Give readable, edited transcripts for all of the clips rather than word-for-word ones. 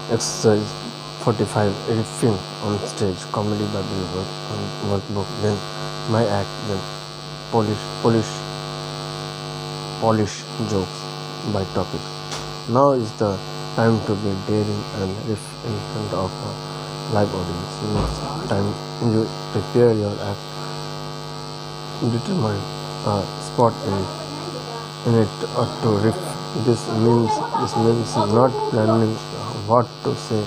Exercise 45. Riffing on stage. Comedy Bible workbook. Then my act. Then polish jokes by topic. Now is the time to be daring and riff in front of a live audience. Next time you prepare your act, determine a spot in it or to riff. This means not planning what to say,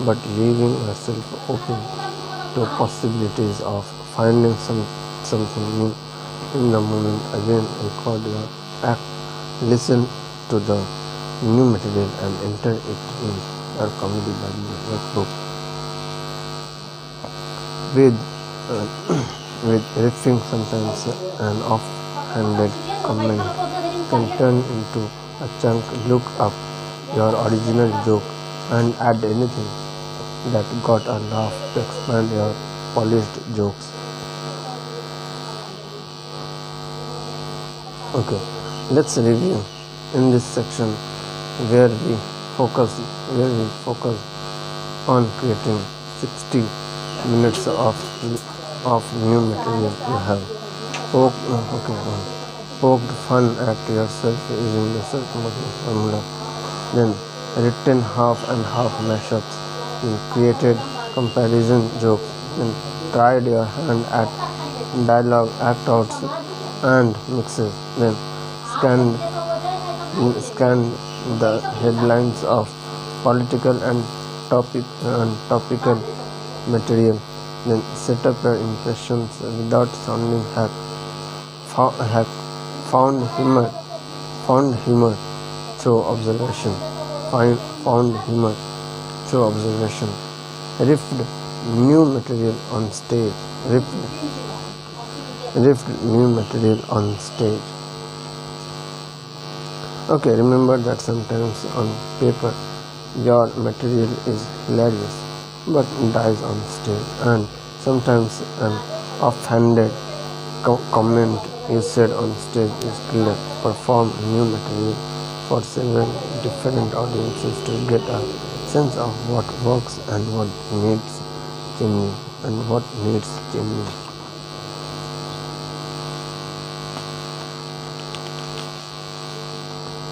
but leaving yourself open to possibilities of finding something new in the moment. Again, record your act, listen to the new material and enter it in your comedy Bible workbook. With riffing, sometimes an off-handed comment can turn into a chunk. Look up your original joke and add anything that got a laugh to expand your polished jokes. Okay, let's review in this section where we focus on creating 60 minutes of new material. You have poked fun at yourself using the self-modeling formula, then written half and half mashups, then created comparison jokes, then tried your hand at dialogue act outs and mixes, then scanned the headlines of political and topical material, then set up your impressions without sounding hack. Found humor through observation. Riffed new material on stage. Okay, remember that sometimes on paper your material is hilarious but dies on stage, and sometimes an offhanded comment you said on stage is killer. Perform new material for several different audiences to get a sense of what works and what needs changing.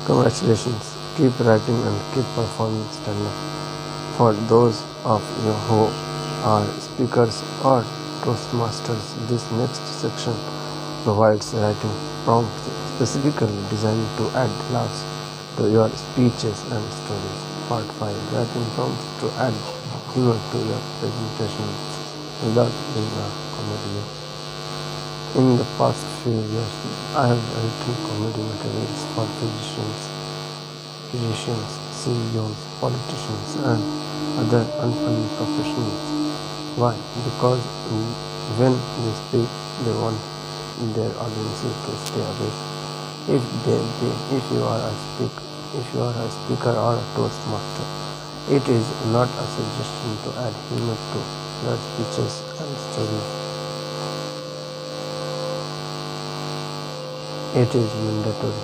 Congratulations, keep writing and keep performing stand-up. For those of you who are speakers or Toastmasters, this next section provides writing prompts specifically designed to add laughs to your speeches and stories. Part 5. Writing prompts to add humor to your presentation without being a comedian. In the past few years, I have written comedy materials for physicians, CEOs, politicians, and other unfunny professionals. Why? Because when they speak, they want their audiences to stay awake. If you are a speaker or a Toastmaster, it is not a suggestion to add humor to your speeches and stories. It is mandatory.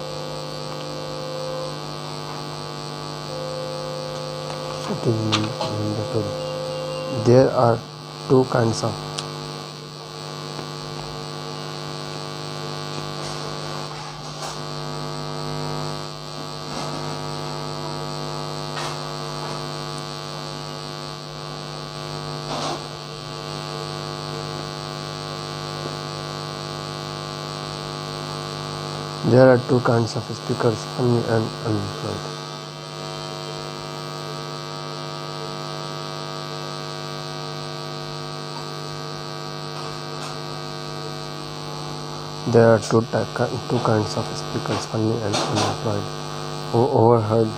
There are two kinds of speakers, funny and unemployed. There are two kinds of speakers, funny and unemployed, who overheard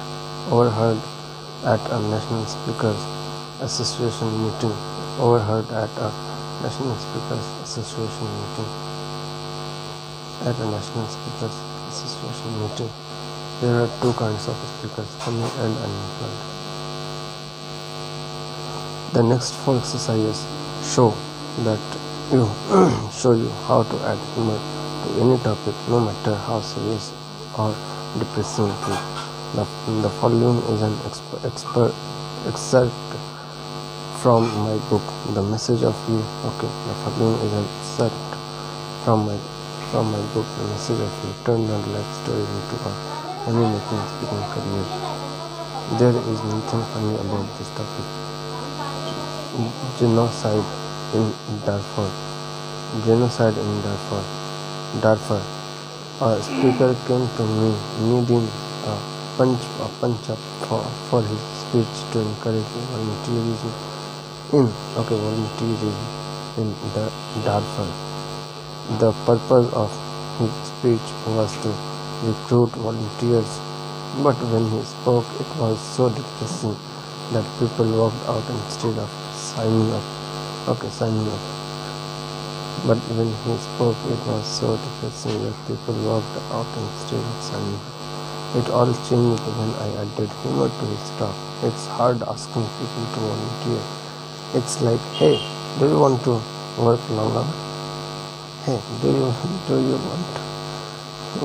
at a National Speakers Association meeting. There are two kinds of speakers, funny and unemployed. The next 4 exercises show you how to add humor to any topic, no matter how serious or depressing it is. The following is an excerpt from my book, The Message of You. Okay, the following is an excerpt from my book, The Message of You. Turned our life story into a money-making speaking career. There is nothing funny about this topic. Genocide in Darfur. Genocide in Darfur. Darfur. A speaker came to me needing a punch up for his speech to encourage volunteerism in the Darfur. The purpose of his speech was to recruit volunteers, but when he spoke, it was so depressing that people walked out instead of signing up. But when he spoke, it was so depressing that people walked out instead of signing up. It all changed when I added humor to his talk. It's hard asking people to volunteer. It's like, hey, do you want to work long hours? Hey, do you want to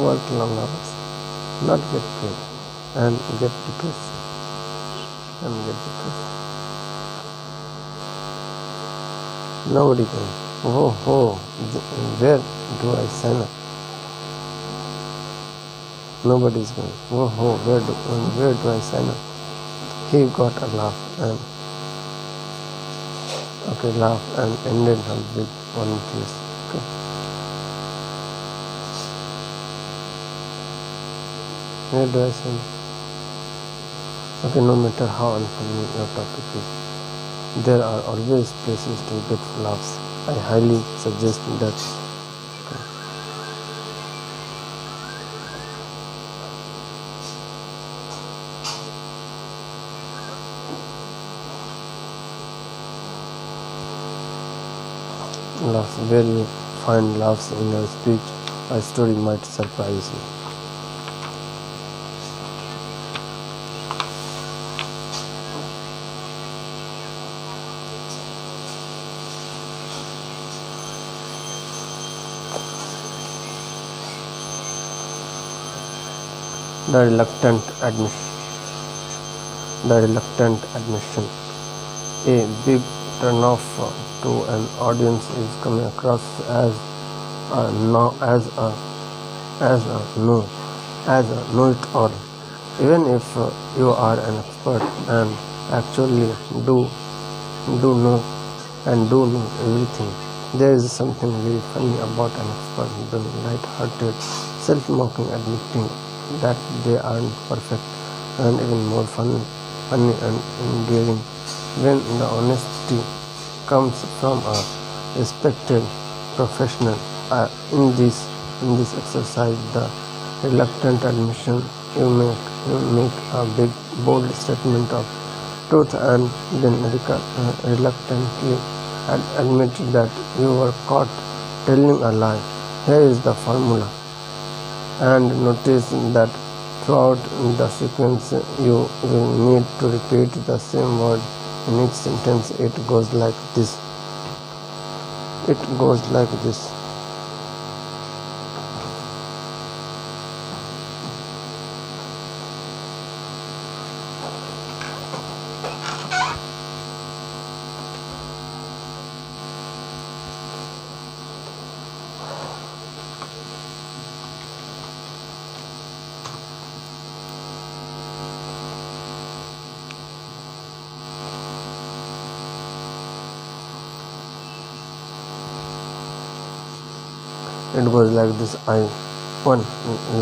work long hours? Not get paid and get depressed. Nobody can. Where do I sign up? Nobody's going. Where do I sign up? He got a laugh and ended up with volunteers. Okay. Where do I sign up? Okay, no matter how unfunny your topic is, there are always places to get laughs. I highly suggest that. Okay. Laughs. Where you find laughs in your speech, a story might surprise you. The reluctant admission. A big turnoff to an audience is coming across as a know-it-all, even if you are an expert and actually do know everything. There is something very funny about an expert being light-hearted, self-mocking, admitting that they aren't perfect, and even more funny and endearing when the honesty comes from a respected professional. In this exercise, the reluctant admission, you make a big bold statement of truth and then reluctantly admit that you were caught telling a lie. Here is the formula. And notice that throughout the sequence you will need to repeat the same word in each sentence. It goes like this. It goes like this. I 1.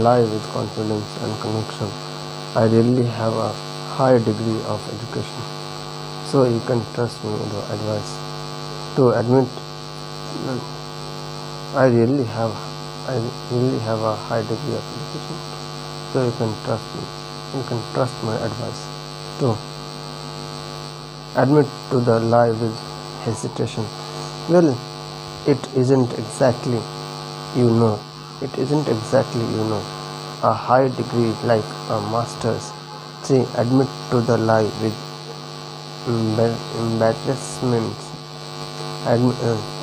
Lie with confidence and conviction. I really have a high degree of education, so you can trust me with the advice. 2. Admit I really have a high degree of education, so you can trust me. You can trust my advice. 2. Admit to the lie with hesitation. Well, it isn't exactly a high degree like a master's. 3. Admit to the lie with embarrassment.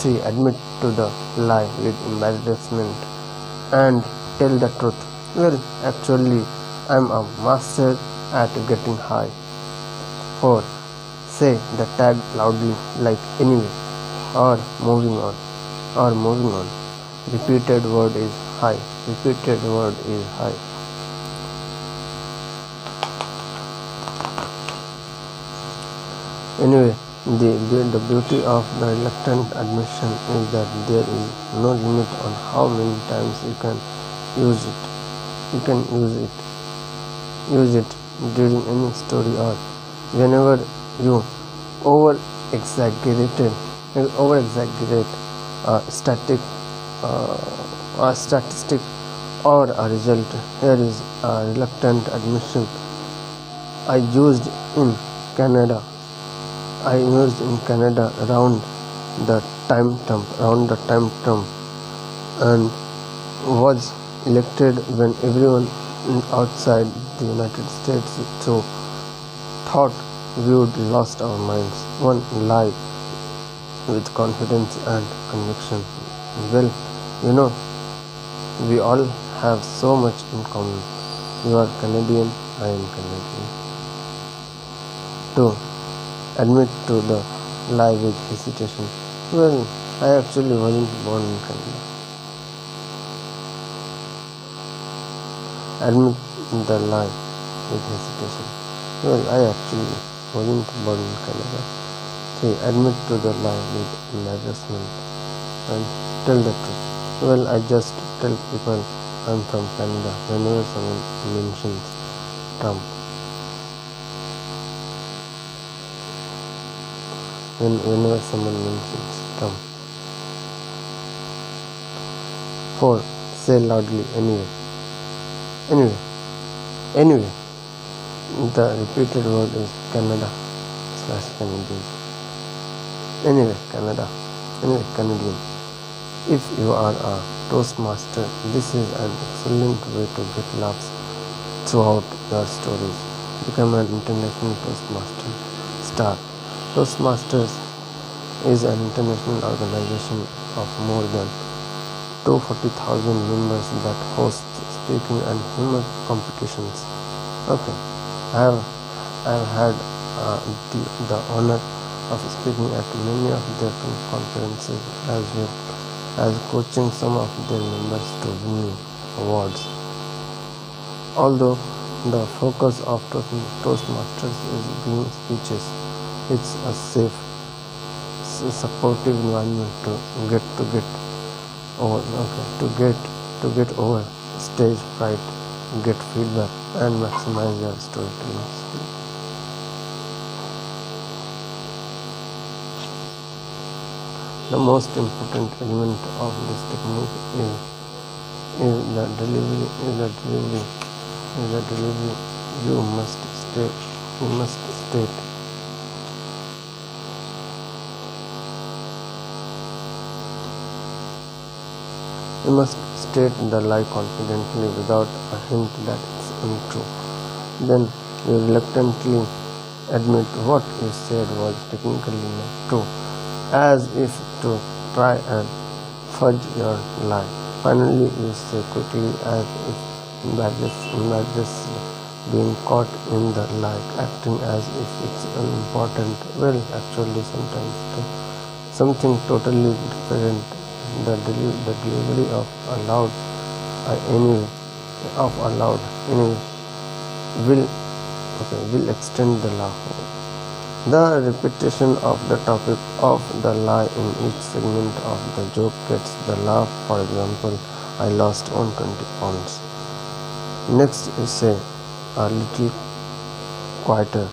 3. Admit to the lie with embarrassment and tell the truth. Well, actually, I'm a master at getting high. 4. Say the tag loudly like anyway or moving on or moving on. Repeated word is high. Repeated word is high. Anyway, the beauty of the reluctant admission is that there is no limit on how many times you can use it. You can use it during any story or whenever you over exaggerate a statistic or a result. Here is a reluctant admission I used in Canada. Around the time Trump and was elected when everyone outside the United States thought we would lost our minds. One lie with confidence and conviction. Well, we all have so much in common. You are Canadian, I am Canadian. 2. Admit to the lie with hesitation. Well, I actually wasn't born in Canada. Admit the lie with hesitation. Well, I actually wasn't born in Canada. 3. Admit to the lie with embarrassment and tell the truth. Well, I just tell people I'm from Canada whenever someone mentions Trump. Whenever someone mentions Trump. 4. Say loudly anyway. Anyway. The repeated word is Canada/Canadian. Anyway, Canada. Anyway, Canadian. If you are a Toastmaster, this is an excellent way to get laughs throughout your stories. Become an international Toastmaster star. Toastmasters is an international organization of more than 240,000 members that hosts speaking and humor competitions. Okay, I have had the honor of speaking at many of their conferences as well as coaching some of their members to win awards. Although the focus of Toastmasters is giving speeches, it's a safe, supportive environment to get over stage fright, get feedback, and maximize your storytelling skill. The most important element of this technique is the delivery. You must state. You must state the lie confidently without a hint that it's untrue. Then you reluctantly admit what you said was technically not true, as if to try and fudge your lie. Finally, you say quickly, as if embarrassed, being caught in the lie, acting as if it's unimportant. Well, actually, sometimes something totally different. The delivery of a loud anyway will extend the laugh. The repetition of the topic of the lie in each segment of the joke gets the laugh. For example, I lost 120 pounds. Next you say a little quieter.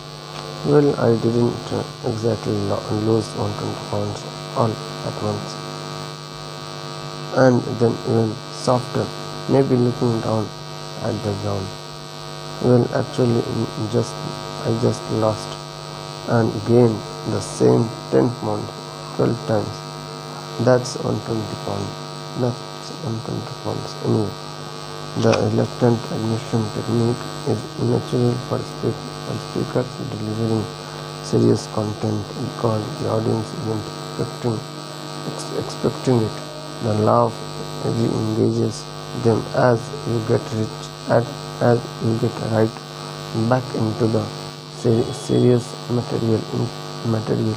Well, I didn't exactly lose 120 pounds all at once. And then even softer, maybe looking down at the ground. Well, actually, I just lost and gained the same 10 pounds 12 times. That's 120 pounds. Anyway, the reluctant admission technique is natural for speakers delivering serious content because the audience isn't expecting it. The laugh re-engages them as you get right back into the serious material material.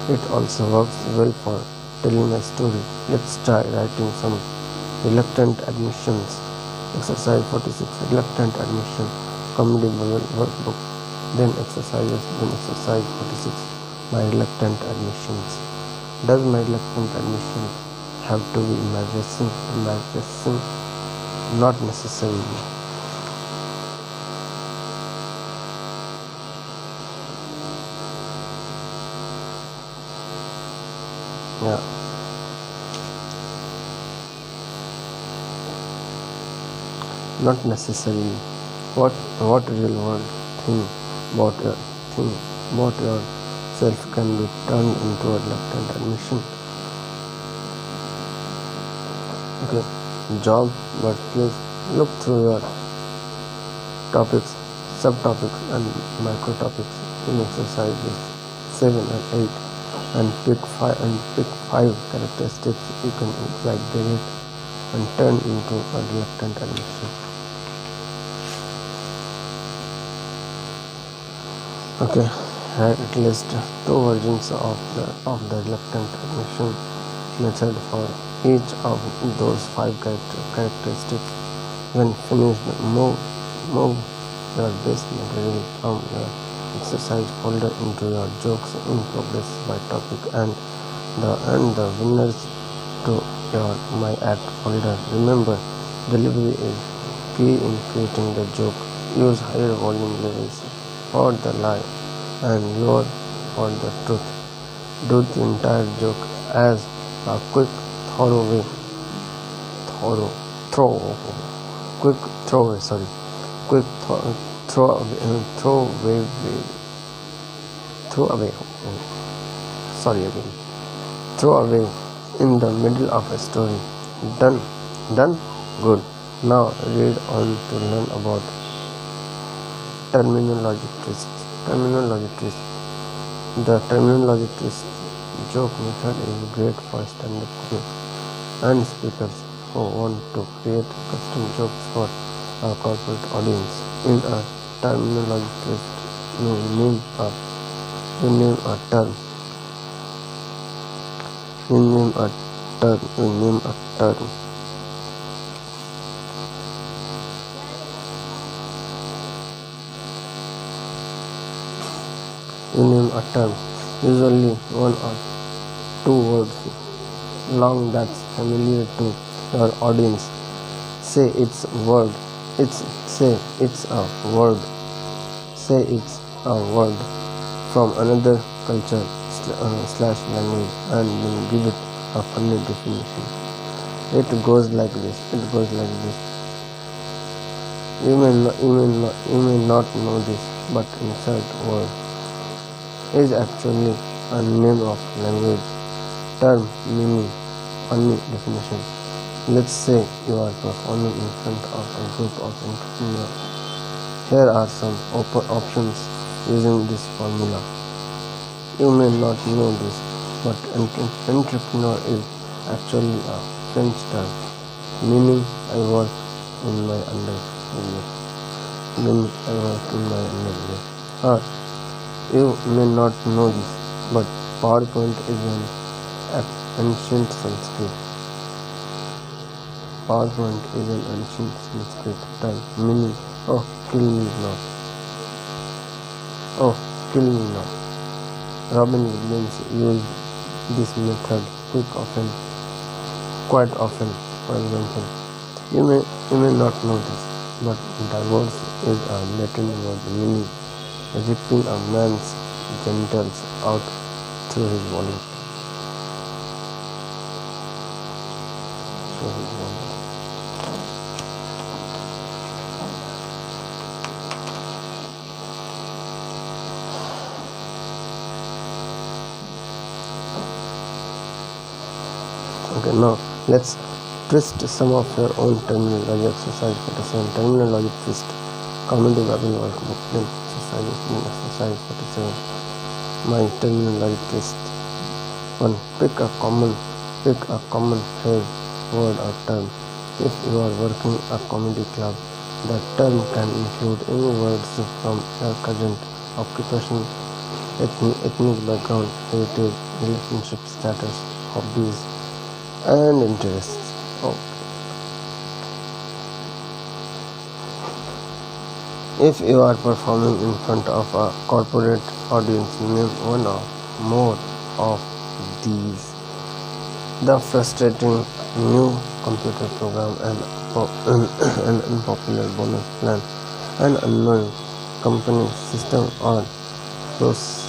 It also works well for telling a story. Let's try writing some reluctant admissions. Exercise 46. Reluctant admission. Comedy Bible workbook. Then exercise 46. My reluctant admissions. Does my reluctant admission have to be embarrassing? Embarrassing? Not necessarily. Yeah. Not necessarily. What real world thing about yourself can be turned into a reluctant admission? Okay. Job, but please look through your topics, subtopics and microtopics in exercises 7 and 8 and pick five characteristics you can exaggerate and turn into a reluctant admission. Okay, at least two versions of the reluctant admission method for each of those five characteristics. When finished, move your best material from your exercise folder into your jokes in progress by topic and the winners to your My Act folder. Remember, delivery is key in creating the joke. Use higher volume levels for the lie and lower for the truth. Do the entire joke as a quick throwaway. Quick throwaway. Quick throw away. Throw away in the middle of a story. Done. Good. Now read on to learn about terminology twists. The terminology twist joke method is great for stand-up comedy and speakers who want to create custom jokes for a corporate audience. In a terminology twist, you name a term. You name a term. Usually one or two words long that's familiar to your audience. Say it's a word. Say it's a word from another culture / language and then give it a funny definition. It goes like this. You may not know this, but insert word is actually a name of language term meaning funny definition. Let's say you are performing in front of a group of entrepreneurs. Here are some options using this formula. You may not know this, but entrepreneur is actually a French term meaning I work in my underwear. Or you may not know this, but PowerPoint is an ancient Sanskrit. Term meaning kill me not. Robin Williams used this method quite often. For example, you may not know this, but divorce is a Latin word meaning ripping a man's genitals out through his body. Okay, now let's twist some of your own terminology. Exercise 47. Terminology twist. Comedy Bible workbook. Then exercise 47. My terminology twist. 1. Pick a common phrase, word or term. If you are working a comedy club, the term can include any words from your current occupation ethnic background, heritage, relationship status, hobbies, and interests. Oh, if you are performing in front of a corporate audience, name one or more of these. The frustrating new computer program, an unpopular bonus plan, an unknown company system procedure,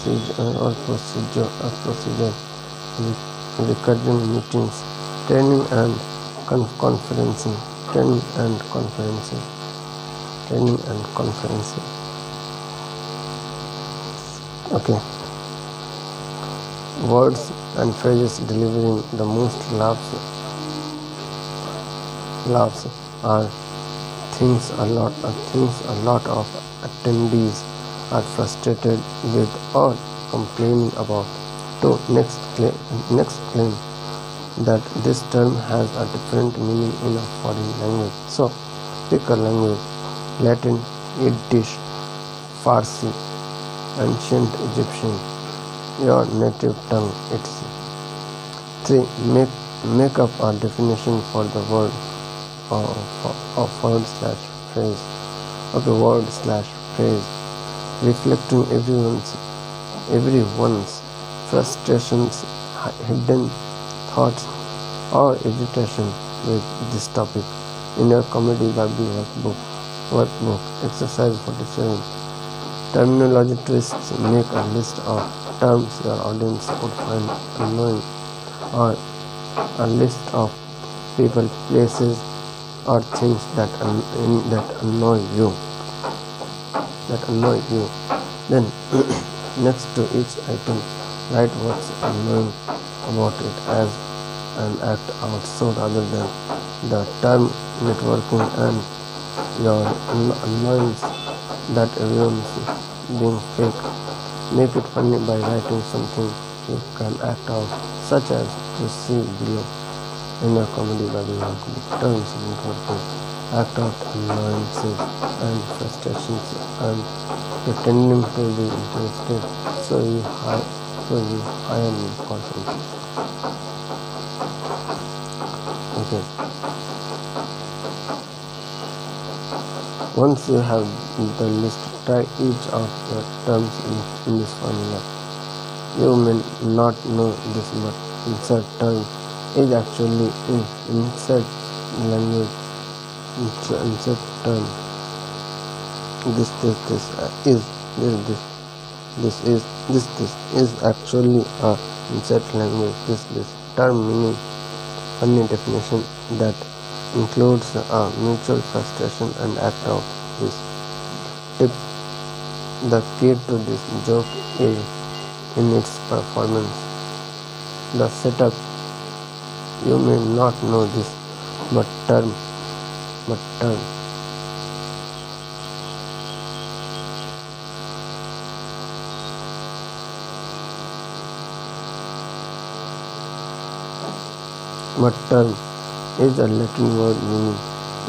recurring meetings, training and conferencing, training and conferencing, training and conferencing. Okay. Words and phrases delivering the most laughs are things a lot of attendees are frustrated with or complaining about. To next claim that this term has a different meaning in a foreign language. So pick a language: Latin, Yiddish, Farsi, ancient Egyptian, your native tongue, etc. 3. Make up a definition for the word or word slash phrase. Okay, word slash phrase reflecting everyone's frustrations, hidden thoughts, or irritation with this topic. In your Comedy Bible workbook, exercise 47. Terminology twists: make a list of terms your audience would find annoying, or a list of people, places, or things that annoy you. Then next to each item, write what's annoying about it as an act out. So rather than the term networking and your annoyance that everyone's being fake, make it funny by writing something you can act out, such as you see below. In your Comedy Bible workbook, terms networking, act out annoyances and frustrations and pretending to be interested, so you hire me constantly. Okay. Once you have the list, try each of the terms in this formula. You may not know this, but insert term is actually insert language. Insert term. This is actually a insert language. This term meaning funny definition that includes a mutual frustration and act out. This tip: the key to this joke is in its performance. The setup: you may not know this, but term is a Latin word meaning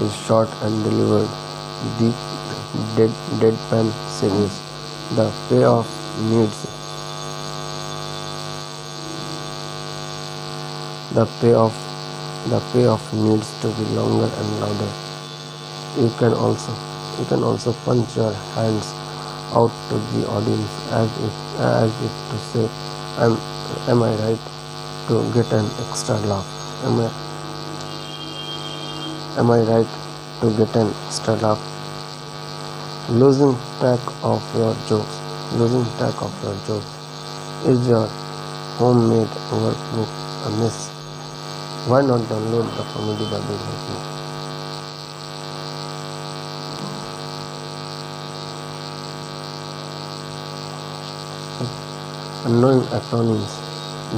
is short and delivered. Deep, deadpan serious. The payoff needs to be longer and louder. You can also punch your hands out to the audience as if to say, am I right to get an extra laugh? Am I right to get an extra laugh? Losing track of your jokes. Is your homemade workbook a mess? Why not download the Comedy Bible workbook? Annoying acronyms.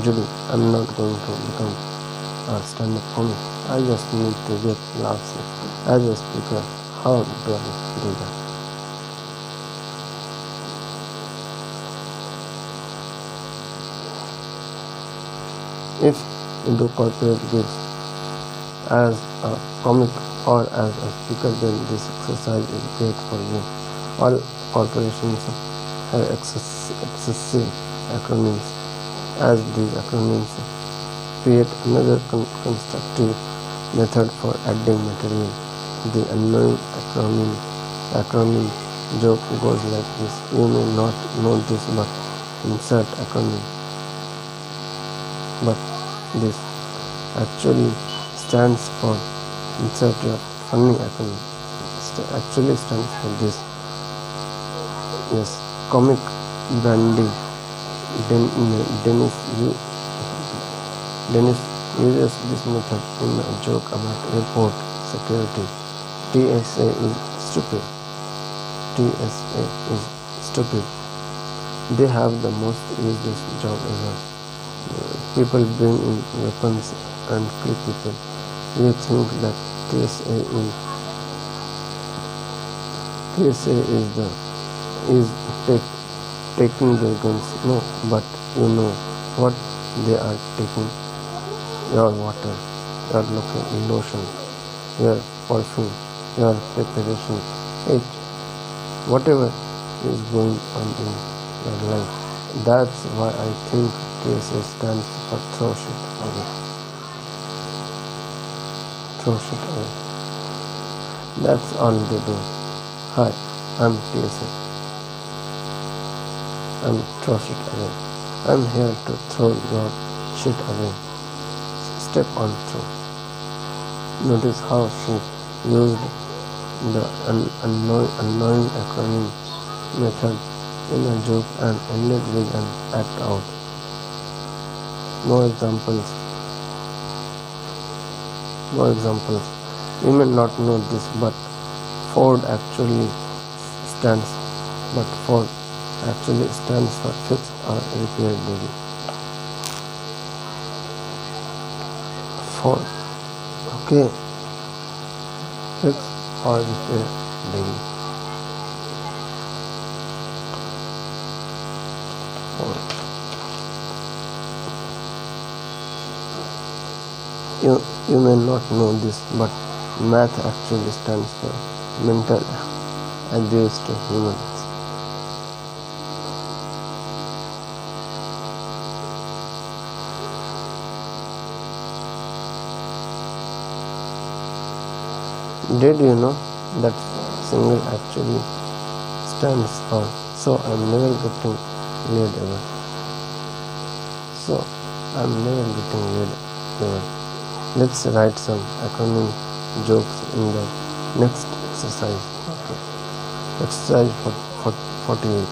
Judy, I'm not going to become a stand-up comic. I just need to get laughs as a speaker. How do I do that? If you do corporate gigs as a comic or as a speaker, then this exercise is great for you. All corporations have excessive acronyms, as these acronyms create another constructive method for adding material. The annoying acronym joke goes like this. You may not know this, but insert acronym. But this actually stands for insert your funny acronym. Actually stands for this. Yes, comic brandy. Dennis uses this method in a joke about airport security. TSA is stupid. TSA is stupid. They have the most useless job ever. People bring in weapons and kill people. You think that TSA is taking their guns? No, but you know what they are taking? Your water, your lotion, your perfume, your preparation, whatever is going on in your life. That's why I think TSA stands for throw shit away. Throw shit away. That's all they do. Hi, I'm TSA. I'm throw shit away. I'm here to throw your shit away. Step on through. Notice how she used the annoying acronym method in a joke and ended with an act out. More examples. You may not know this, but Ford actually stands for fixed or repaired daily. Ford. Okay. Fixed or repaired daily. Ford. You may not know this, but math actually stands for mental abuse to humans. Did you know that single actually stands for so I'm never getting laid ever? So I'm never getting laid ever. Let's write some acronym jokes in the next exercise. Okay. Exercise 48.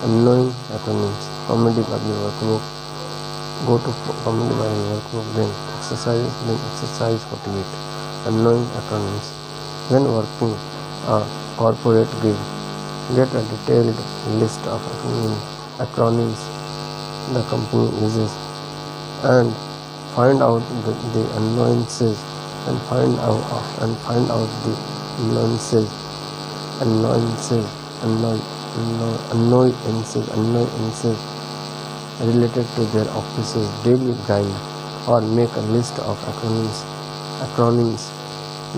Annoying acronyms. Comedy Bobby workbook. Go to Comedy Bobby workbook, then exercise 48. Annoying acronyms. When working a corporate gig, get a detailed list of acronyms the company uses and find out the annoyances and find out the annoyances related to their office's daily grind, or make a list of acronyms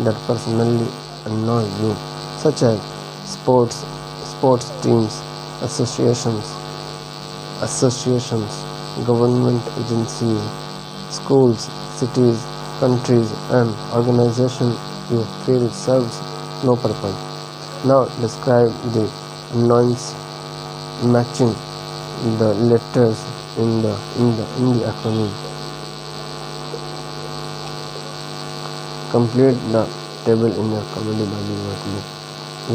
that personally annoy you, such as sports teams, associations, government agencies, schools, cities, countries, and organizations you feel serves no purpose. Now describe the annoyance matching the letters in the acronym. Complete the table in your Comedy Bobby workbook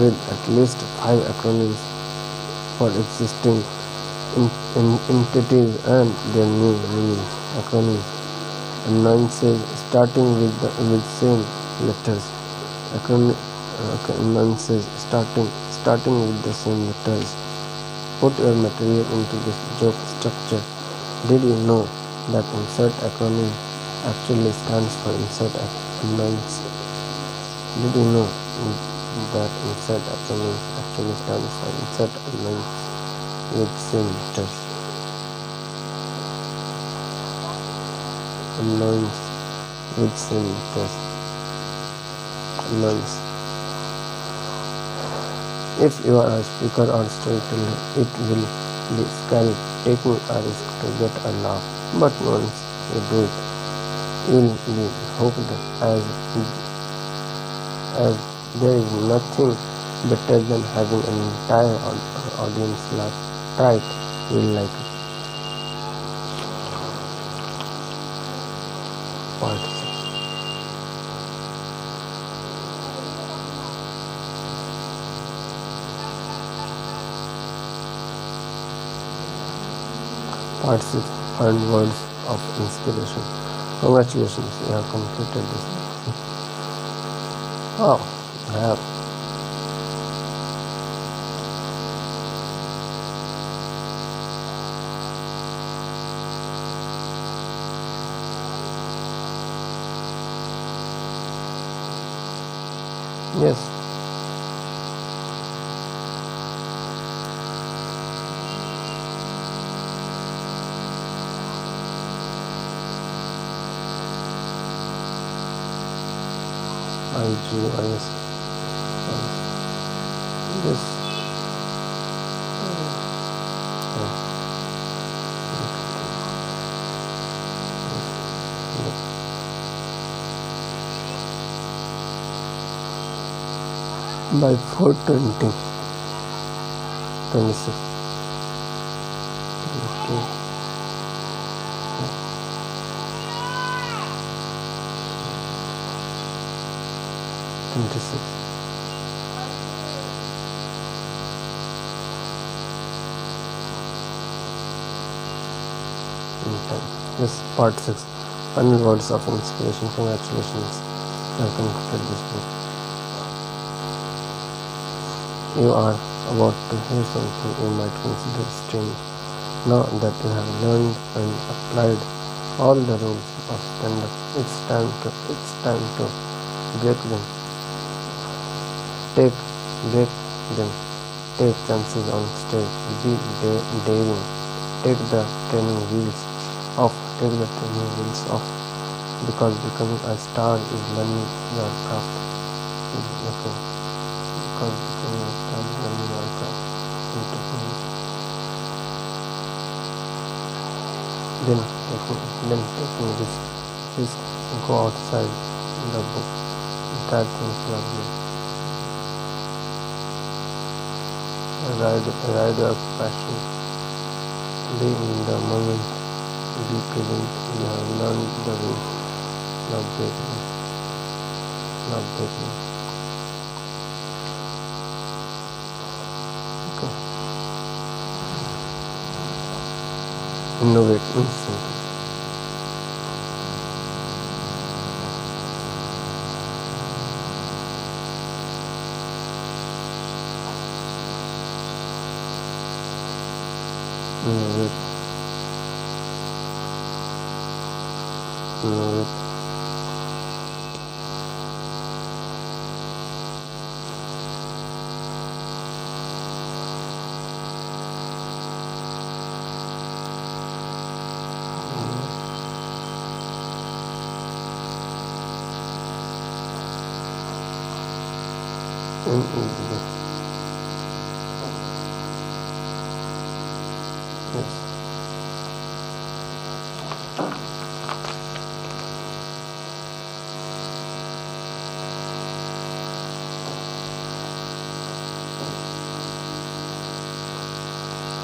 with at least 5 acronyms for existing entities and their new meanings. Acronyms. Annoyances starting with same letters. Annoyances starting with the same letters. Put your material into this joke structure. Did you know that insert acronym actually stands for insert annoyance? Did you know that insert acronym actually stands for insert annoyance with same letters? Annoyance with same letters. Annoyance. If you are a speaker or storyteller, it will be scary taking a risk to get a laugh. But once you do it, you'll be hooked as there is nothing better than having an entire audience laugh. Try it, you'll like it. Part 6. Part 6. Find words of inspiration. Congratulations, you have completed this. Oh, I have. Yes. IGIS. Yes. By 4:20, 26. 26. Yes, part 6. Final words of inspiration. Congratulations, you have completed this book. You are about to hear something you might consider strange. Now that you have learned and applied all the rules of stand-up, it's time to break them. Break them. Take chances on stage. Be daring. Take the training wheels off. Because becoming a star is learning your craft. Okay. Because becoming a star is learning your craft. Then taking this go outside the book. That things you are doing. Ride your passion. Be in the moment. Be present. You have learned the rules. Not breaking. Okay. Innovate instantly. Innovate. Yes.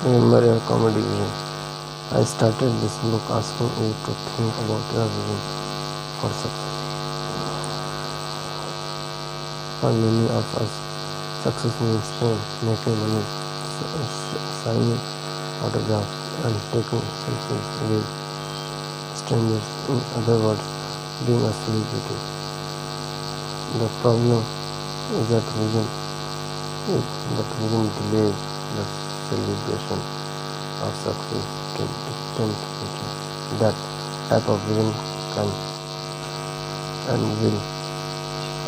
Remember your comedy vision. I started this book asking you to think about your vision for success. For many of us, success means fame, making money, signing autographs, and taking selfies with strangers. In other words, being a celebrity. The problem is that vision delays the celebration of success can distant future. That type of vision can and will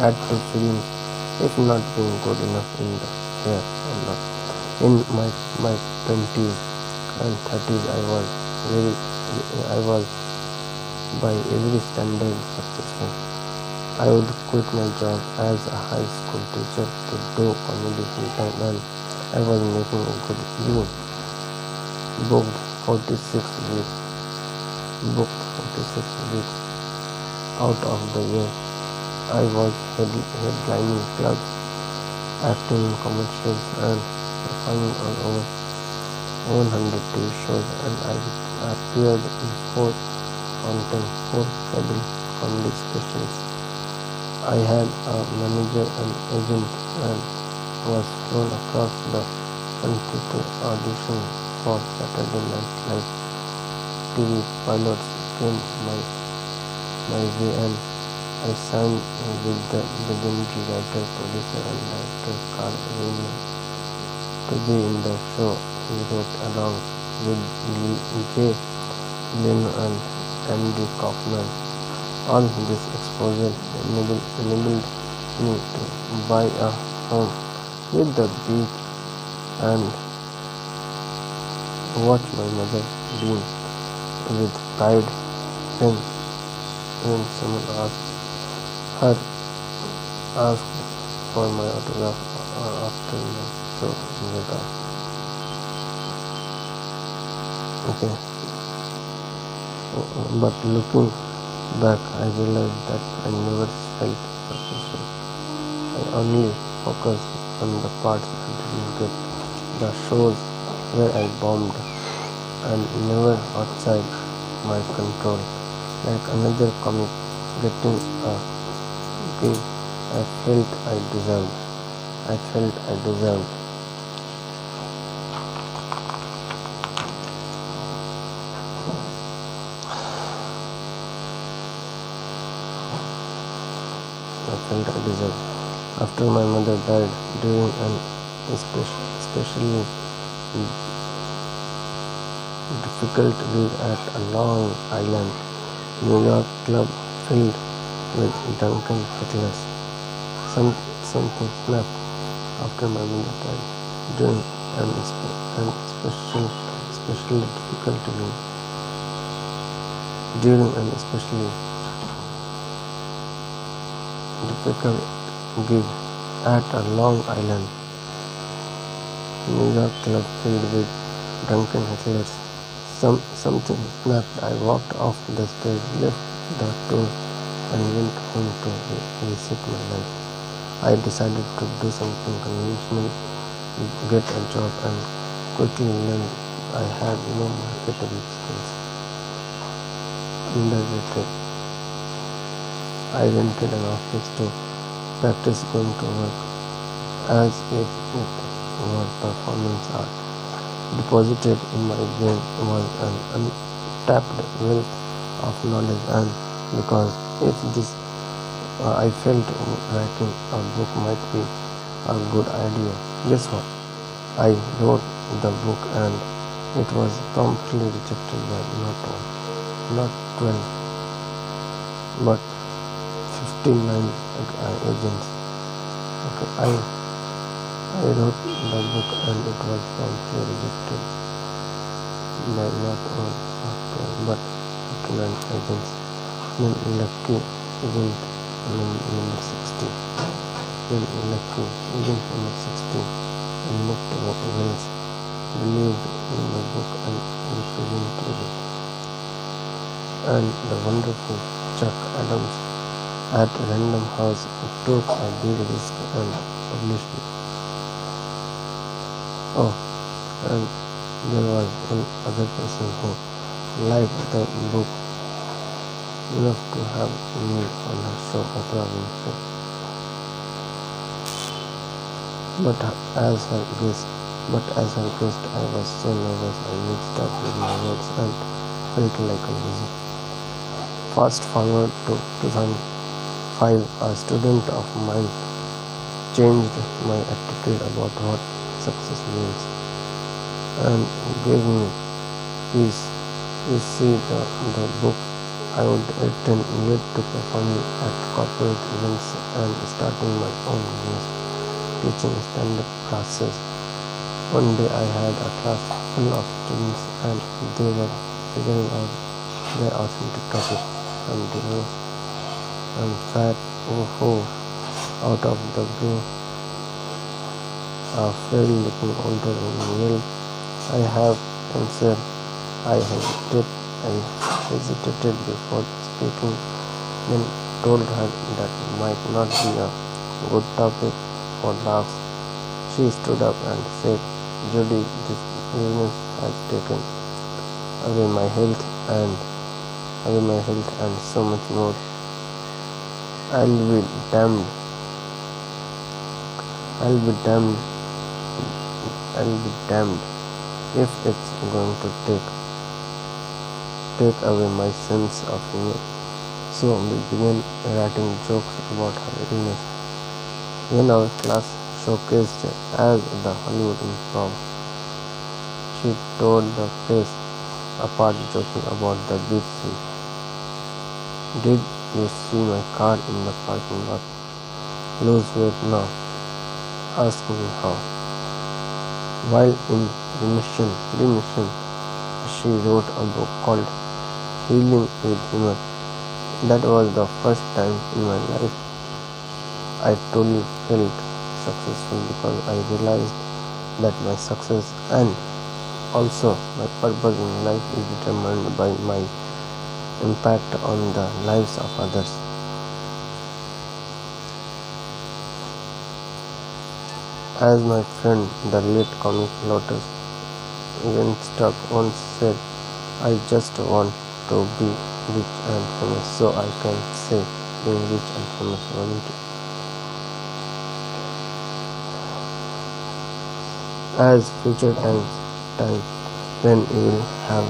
add to feelings if not being good enough in the here or not. In my 20s and 30s, I was by every standard successful. I would quit my job as a high school teacher to do comedy full time, and I was making a good living. Booked 46 weeks. Booked 46 weeks out of the year. I was headlining clubs, acting in commercials, and performing on over 100 TV shows, and I appeared in 4 cable comedy specials. I had a manager and agent and was flown across the country to audition for Saturday Night Live. TV pilots came my way, and I signed with the legendary writer, producer, and director Carl Reiner to be in the show. He wrote along with Jay Leno and Andy Kaufman. All this exposure enabled me to buy a home with the beach and watch my mother beam with pride when someone asked for my autograph after my show in Vegas. Okay, but looking back, I realized that I never felt successful. I only focused on the parts I didn't get, the shows where I bombed, and never outside my control. Like another comic getting a gig I felt I deserved. I felt I deserved. After my mother died during an especially difficult week at a Long Island, New York club filled with drunken hecklers. Something snapped after my mother died during an especially difficult week. During an especially difficult gig at a Long Island, New York club filled with drunken hecklers. Something snapped. I walked off the stage, left the tour, and went home to reset my life. I decided to do something conventional, get a job, and quickly learn I had no marketable skills. Underrated. I rented an office to practice going to work as if it were performance art. Deposited in my brain was an untapped wealth of knowledge, and because if this I felt writing a book might be a good idea. Guess what? I wrote the book, and it was promptly rejected by not 12 but 59 agents. Okay, I wrote the book, and it was promptly rejected by not 12 but 59 agents. Then lucky agent number 60. Then lucky agent number 60 and Nick Wells believed in my book and represented it. And the wonderful Chuck Adams at Random House took a big risk and published it. Oh, and there was one other person who liked the book enough to have me on her show, Oprah Winfrey. But as her guest, I was so nervous I mixed up with my words and felt like a loser. Fast forward to 2005, a student of mine changed my attitude about what success means and gave me peace. You see, the book I would written led to performing at corporate events and starting my own business, teaching stand-up classes. One day I had a class full of students, and they were figuring out their authentic topic. I'm divorced, I'm fat, who out of the blue, a fairy looking older and well. I have answered. I hesitated before speaking, then told her that might not be a good topic for laughs. She stood up and said, Judy, this illness has taken away my health and so much more. I'll be damned. I'll be damned. I'll be damned if it's going to take away my sense of humor. So we began writing jokes about her illness. When our class showcased as the Hollywood Improv, she tore the place apart joking about the beach scene. Did you see my car in the parking lot? Lose weight now. Ask me how. While in remission, she wrote a book called Healing with Humor. That was the first time in my life I truly felt successful because I realized that my success and also my purpose in life is determined by my impact on the lives of others. As my friend, the late comic Lotus Winstock once said, I just want to be rich and famous so I can say being rich and famous wasn't it? As future time when you will have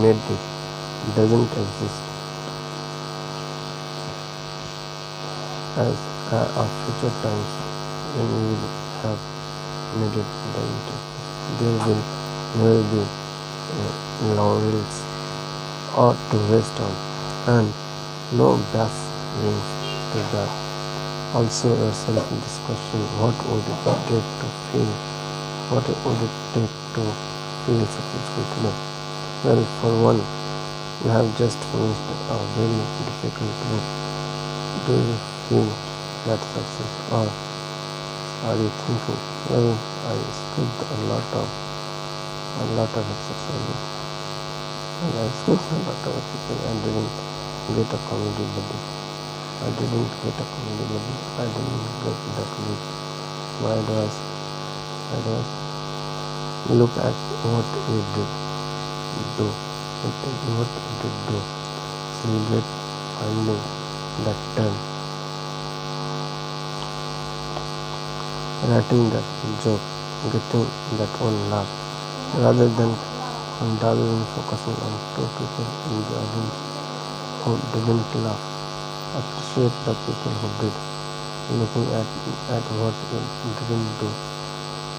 made it doesn't exist. As of future times when you will have made it doesn't exist. There will never be laurels or to rest on, and no brass rings to that. Also yourself this question, what would it take to feel? What would it take to feel successful today? Well, for one, you have just finished a very difficult book. Do you feel that success, or are you thinking, well, I skipped a lot of exercises, and I skipped a lot of exercises and didn't get a comedy buddy. I didn't get that week. My advice, look at what you did do. Celebrate finding that turn, writing that joke, getting that one laugh, rather than focusing on two people in the audience who didn't laugh. Appreciate the people who did, looking at what you didn't do,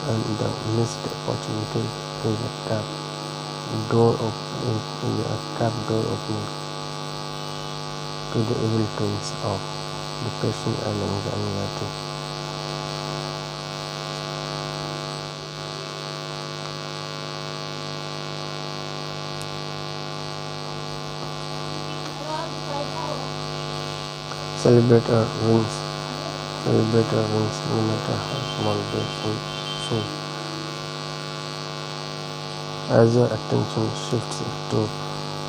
and the missed opportunity is a trap door opening to the evil twins of depression and anxiety. Celebrate our wins, no matter how small they seem. As your attention shifts to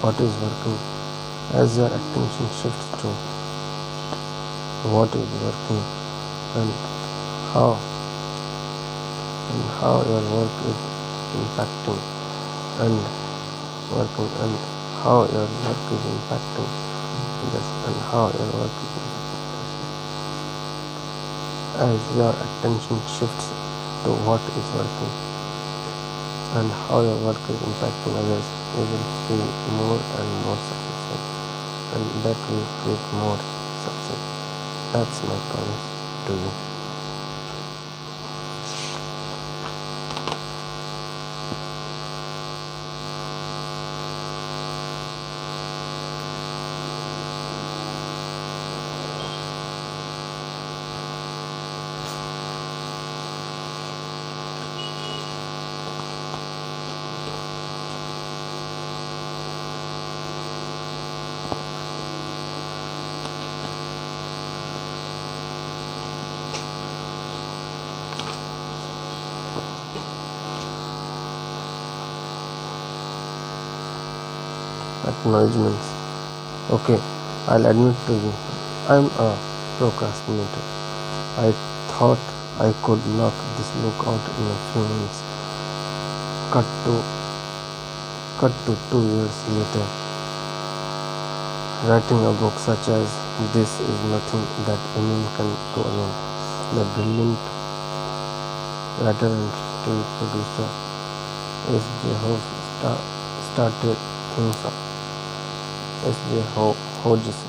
what is working, and how your work is impacting and working, and how your work is impacting others, and how your work is impacting. As your attention shifts to what is working and how your work is impacting others, you will feel more and more successful, and that will create more success. That's my promise to you. Acknowledgements. Okay, I'll admit to you, I'm a procrastinator. I thought I could knock this book out in a few months. Cut to cut to 2 years later. Writing a book such as this is nothing that anyone can do alone. The brilliant writer and still producer S.J. started things off. S.J. Hodges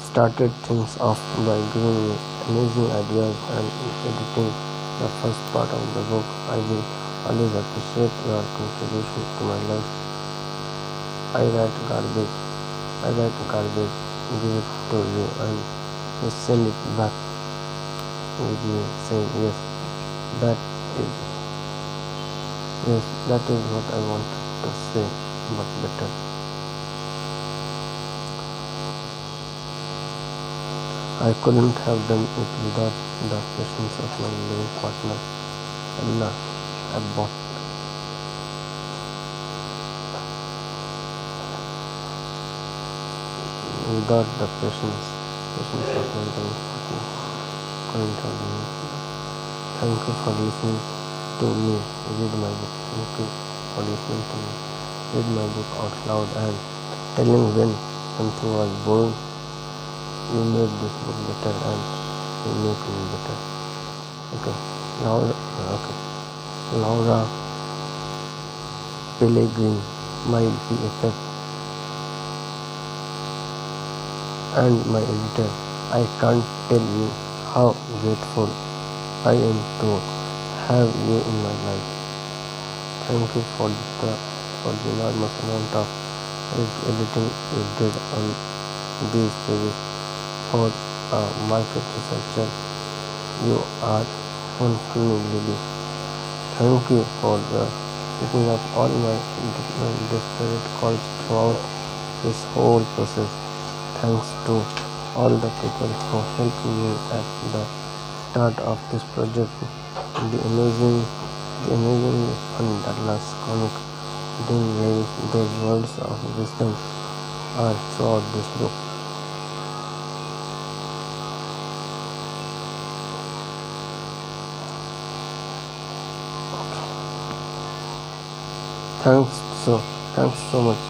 started things off by giving me amazing ideas and editing the first part of the book. I will always appreciate your contribution to my life. I write garbage, give it to you, and you send it back with me saying, that is that is what I wanted to say, but better. I couldn't have done it without the patience of my living partner, Anna Abbott. Without the patience of my living partner, couldn't have done it. Thank you for listening to me read my book. Thank you for listening to me read my book out loud and telling when something was boring. You made this book better and you make me better. Okay. Laura Pellegrin, my BFF and my editor. I can't tell you how grateful I am to have you in my life. Thank you for the enormous amount of editing you did on these pages. For a market researcher, you are one funny lady. Thank you for picking up all my desperate calls throughout this whole process. Thanks to all the people who helped me at the start of this project. The amazingly fun Dallas comic Dean Lewis, those words of wisdom are throughout this book. Thanks so much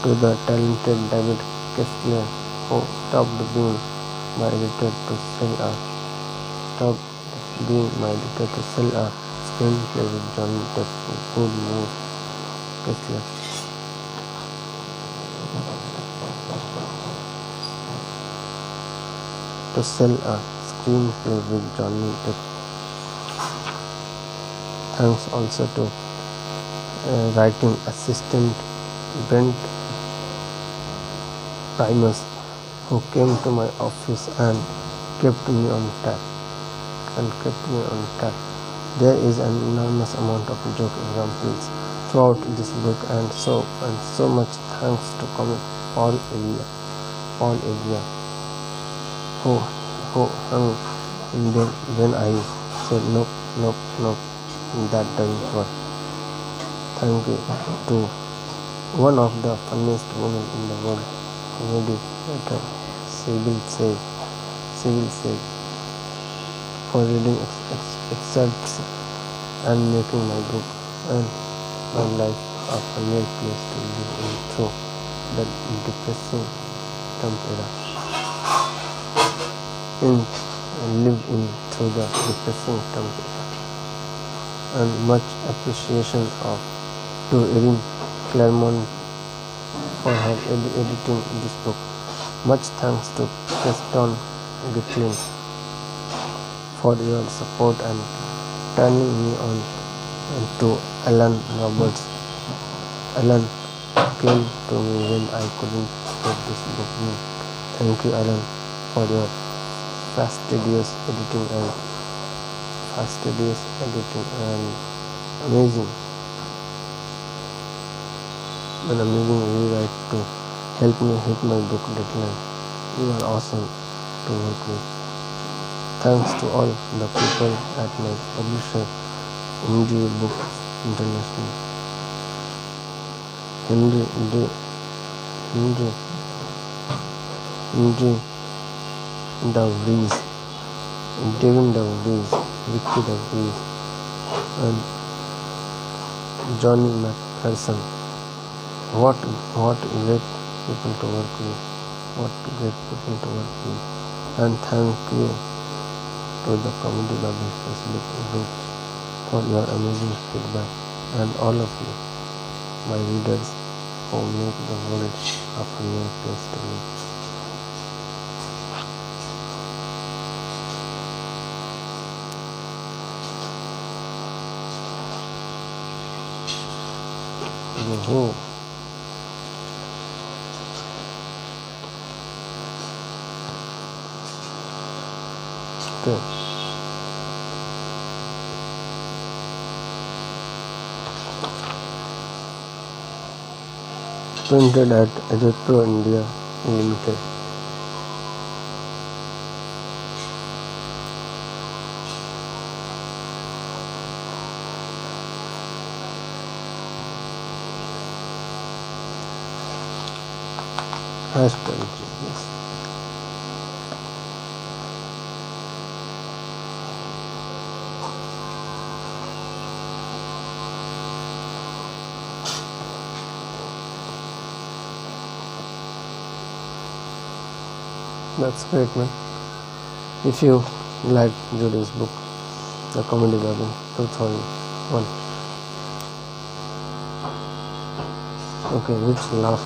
to the talented David Kessler who stopped being my editor to sell a screenplay with Johnny Depp. Good move, Kessler. To sell a screenplay with Johnny Depp. Thanks also to writing assistant Brent Primus who came to my office and kept me on track. There is an enormous amount of joke examples throughout this book, and so much thanks to comic Paul Elia, who hung in there when I said nope, that doesn't work. Thank you to one of the funniest women in the world, comedy writer Sybil Sage, for reading excerpts and making my book and my life a funnier place to live in through the depressing Trump era. And much appreciation to Erin Claremont for her editing this book. Much thanks to Preston Gitlin for your support and turning me on, and to Alan Roberts. Alan came to me when I couldn't get this book in. Thank you, Alan, for your fastidious editing and amazing rewrite to help me hit my book deadline. You are awesome to work with. Thanks to all the people at my publisher, Indie Books International. Henry D. Henry Henry DeVries, Devin DeVries, Vicky DeVries, and Johnny McPherson. What great people to work with. What great people to work with. And thank you to the Comedy Bubble Facebook group for your amazing feedback, and all of you, my readers, who make the world a funnier place to live. Yoo-hoo. Okay. Printed at Electro India Limited. Hashtag genius. That's great, man. If you like Judy's book, The Comedy Bubble 2001, okay, which love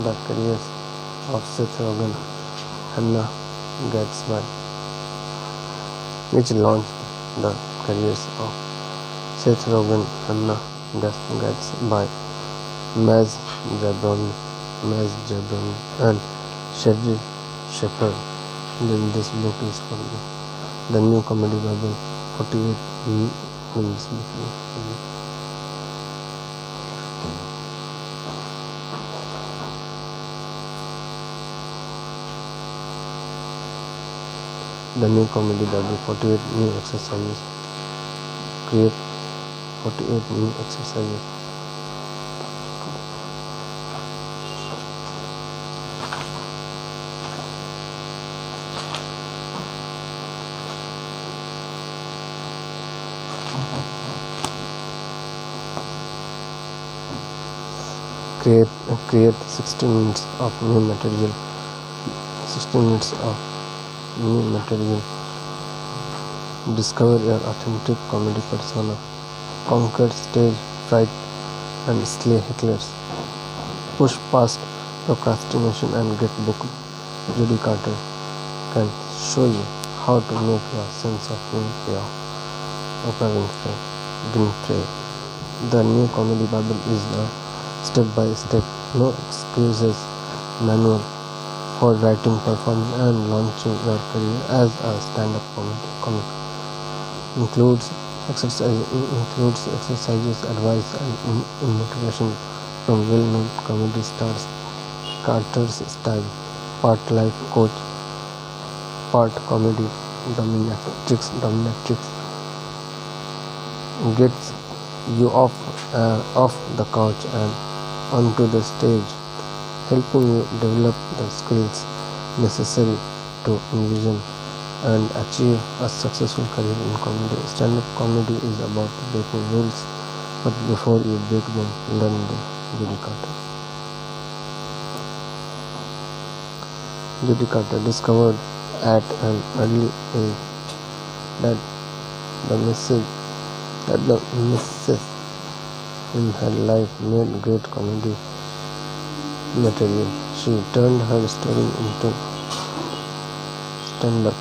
the careers of Seth Rogen, Hannah Gadsby, which launched the careers of Seth Rogen, Hannah Gadsby, Maz Jabroni, and Sherry Shepherd. Then this book is for you. The New Comedy Bible 48 wins. The New Comedy Bible 48 new exercises. Create 48 new exercises. Create 60 minutes of new material. 60 minutes of new material. Discover your authentic comedy persona. Conquer stage fright and slay hecklers. Push past procrastination and get booked. Judy Carter can show you how to make your sense of humor pay off. Oprah Winfrey. The New Comedy Bible is a step-by-step, no excuses manual for writing, performing, and launching your career as a stand-up comic. Includes exercises, advice, and motivation from well-known comedy stars. Carter's style: part life coach, part comedy dominatrix, gets you off the couch and onto the stage, helping you develop the skills necessary to envision and achieve a successful career in comedy. Stand-up comedy is about breaking rules, but before you break them, learn them. Judy Carter. Judy Carter discovered at an early age that the misses in her life made great comedy material. She turned her story into stand-up.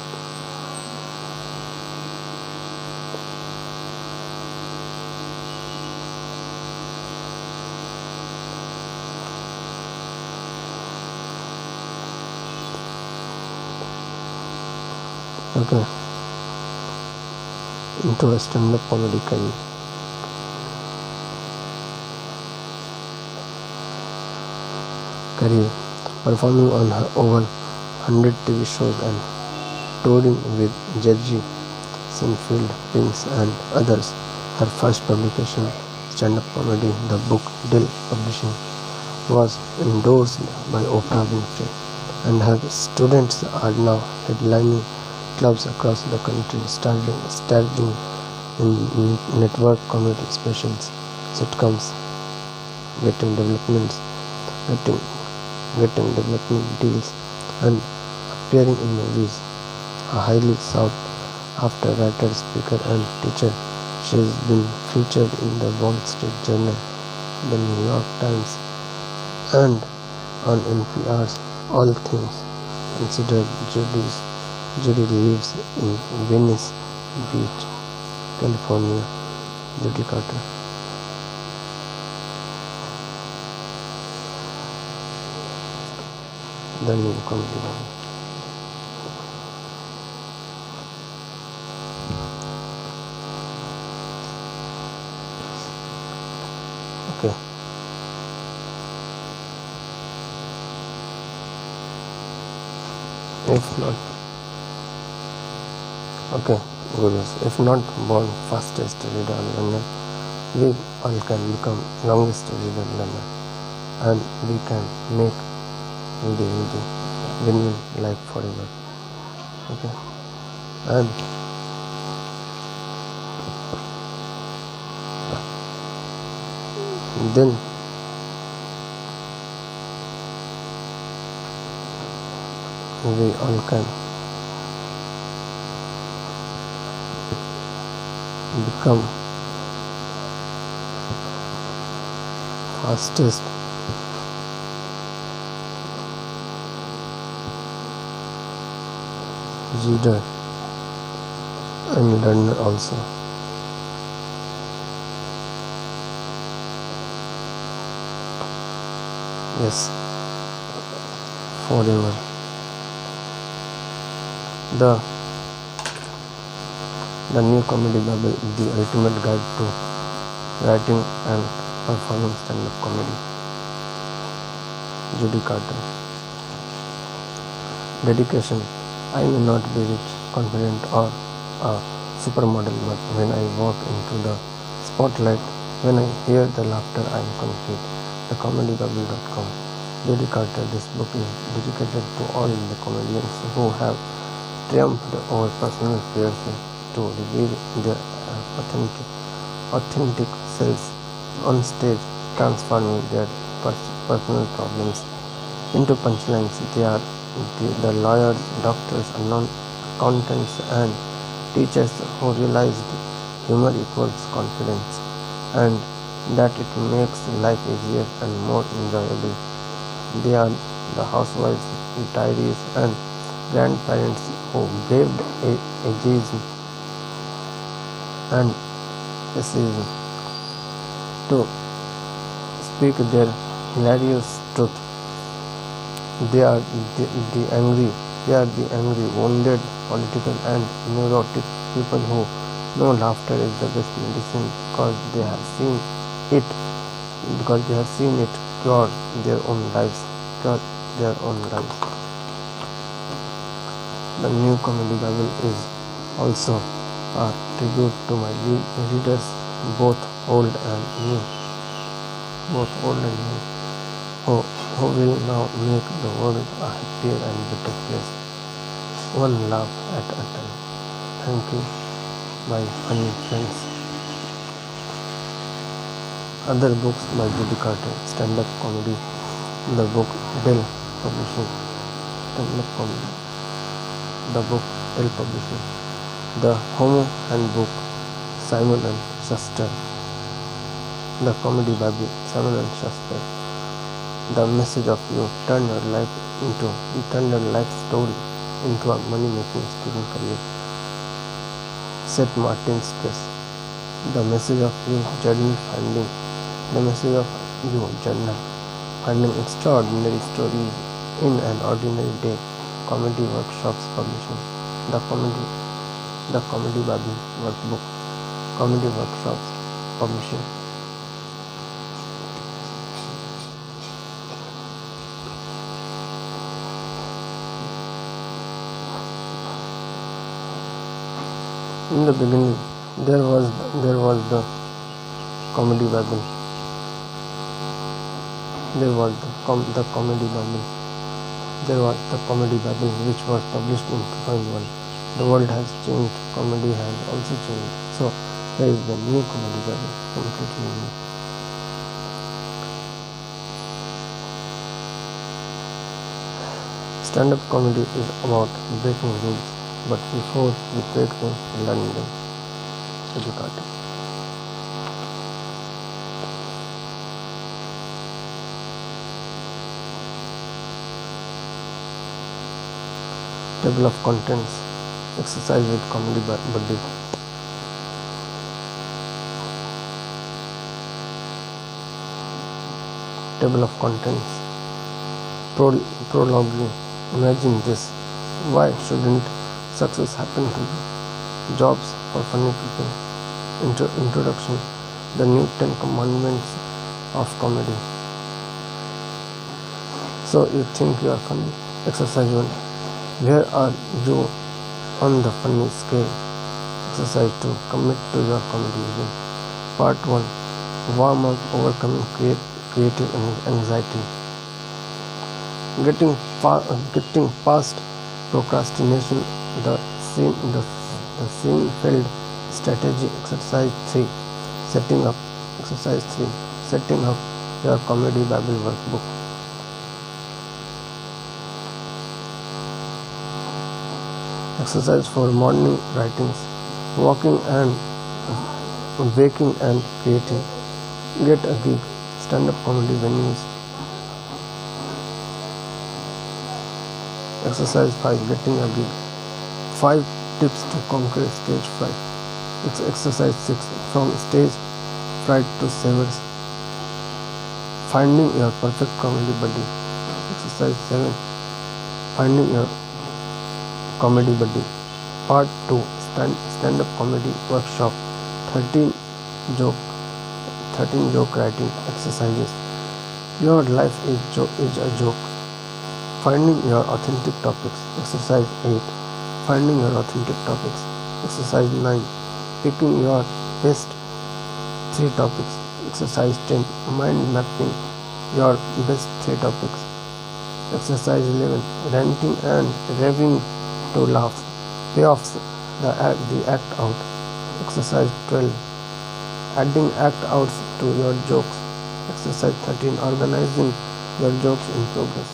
Okay. Into a stand-up comedy career. Performing on over 100 TV shows and touring with Jerry Seinfeld, Prince, and others. Her first publication, stand-up comedy. The book, Dell Publishing, was endorsed by Oprah Winfrey, and her students are now headlining clubs across the country, starring in network comedy specials, sitcoms, getting developments, getting getting development deals, and appearing in movies. A highly sought after writer, speaker, and teacher, she has been featured in the Wall Street Journal, the New York Times, and on NPR's All Things Considered. Judy lives in Venice Beach, California. Judy Carter. The new comedy novel. Okay. If not, okay, Gurus. If not born fastest reader learner, we all can become longest reader learner, and we can make reading win-win life forever. Okay, and then we all can become fastest reader and learner also. Yes, forever. The new comedy Bible, the ultimate guide to writing and performing stand-up comedy. Judy Carter. Dedication. I may not be rich, confident, or a supermodel, but when I walk into the spotlight, when I hear the laughter, I am complete. TheComedyBible.com. Judy Carter. This book is dedicated to all the comedians who have triumphed over personal fears to reveal their authentic selves on stage, transforming their personal problems into punchlines. They are the lawyers, doctors, accountants, and teachers who realized humor equals confidence, and that it makes life easier and more enjoyable. They are the housewives, retirees, and grandparents who braved ageism and racism to speak their hilarious truth. They are the angry, wounded, political, and neurotic people who know laughter is the best medicine because they have seen it cure their own lives. The new comedy Bible is also a tribute to my readers, both old and new, who will now make the world a happier and better place, one laugh at a time. Thank you, my funny friends. Other books by Judy Carter. Stand-up comedy. The book, Dell Publishing. Stand-up comedy. The book, Dell Publishing. The Homo Handbook, Simon and Schuster. The Comedy Bible, Simon and Schuster. The Message of You. Turn your life story into a money-making speaking career. Seth Martin's Press. The Message of You Journey Finding. The Message of You Journal. Finding extraordinary stories in an ordinary day. Comedy Workshops Publishing. The Comedy Bible Workbook. Comedy Workshops Publishing. In the beginning, there was the Comedy Bible. There was the Comedy Bible. There was the Comedy Bible, which was published in 2001. The world has changed. Comedy has also changed. So there is the new Comedy Bible, completely new. Stand-up comedy is about breaking rules, but before we break them, learn them. Educate. Table of contents. Exercise with Comedy Buddy. Table of contents. Prologue. Imagine this. Why shouldn't success happen to you? Jobs for funny people. Introduction. The new 10 commandments of comedy. So you think you are funny? Exercise 1. Where are you on the funny scale? Exercise 2. Commit to your comedy vision. Part 1. Warm up, overcoming creative anxiety. Getting past procrastination. The Seinfeld strategy. Exercise 3. Setting up. Exercise 3. Setting up your Comedy Bible workbook. Exercise for morning writings. Walking and waking and creating. Get a gig. Stand-up comedy venues. Exercise 5. Getting a gig. 5 tips to conquer stage fright. Exercise 6. From stage fright to savers. Finding your perfect comedy buddy. Exercise 7. Finding your comedy buddy. Part 2. Stand-up comedy workshop. 13 joke writing exercises. Your life is a joke. Finding your authentic topics. Exercise 8. Finding your authentic topics. Exercise 9. Picking your best 3 topics. Exercise 10. Mind mapping your best 3 topics. Exercise 11. Ranting and raving to laugh. Payoffs the act out. Exercise 12. Adding act outs to your jokes. Exercise 13. Organizing your jokes in progress.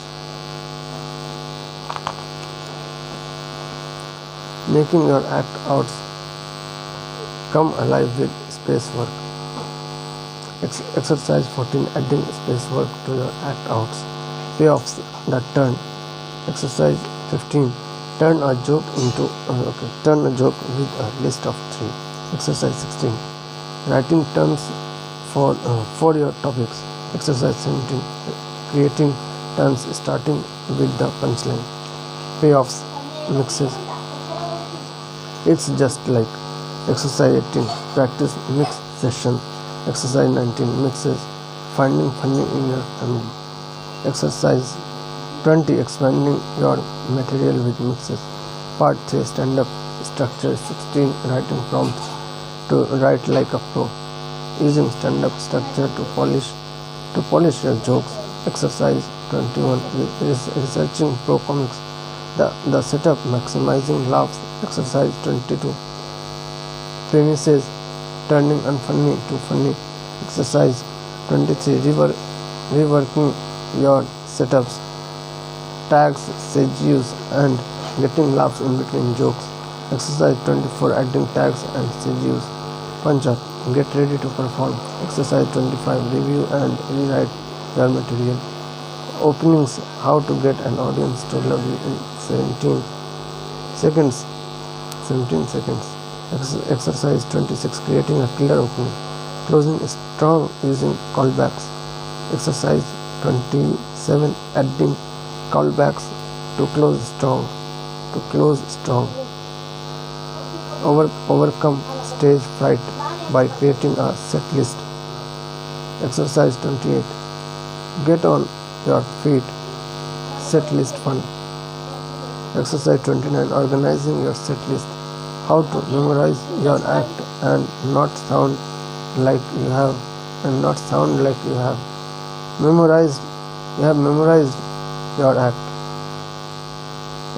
Making your act outs come alive with space work. Exercise 14. Adding space work to your act outs. Payoffs the turn. Exercise 15. Turn a joke with a list of 3. Exercise 16. Writing terms for your topics. Exercise 17. Creating terms starting with the punchline. Payoffs mixes. It's just like. Exercise 18. Practice mix session. Exercise 19. Mixes. Finding funny in your family. Exercise 20. Expanding your material with mixes. Part 3. Stand-up structure. 16. Writing prompts to write like a pro. Using stand-up structure to polish your jokes. Exercise 21. Researching pro comics. The setup. Maximizing laughs. Exercise 22. Premises. Turning unfunny to funny. Exercise 23. Reworking your setups. Tags, segues, and getting laughs in between jokes. Exercise 24. Adding tags and segues. Punch up. Get ready to perform. Exercise 25. Review and rewrite your material. Openings. How to get an audience to love you in 17 seconds. Exercise 26. Creating a killer opening. Closing strong using callbacks. Exercise 27. Adding callbacks to close strong. Overcome stage fright by creating a set list. Exercise 28. Get on your feet. Set list fun. Exercise 29. Organizing your set list. How to memorize your act and not sound like you have and not sound like memorized memorized your act.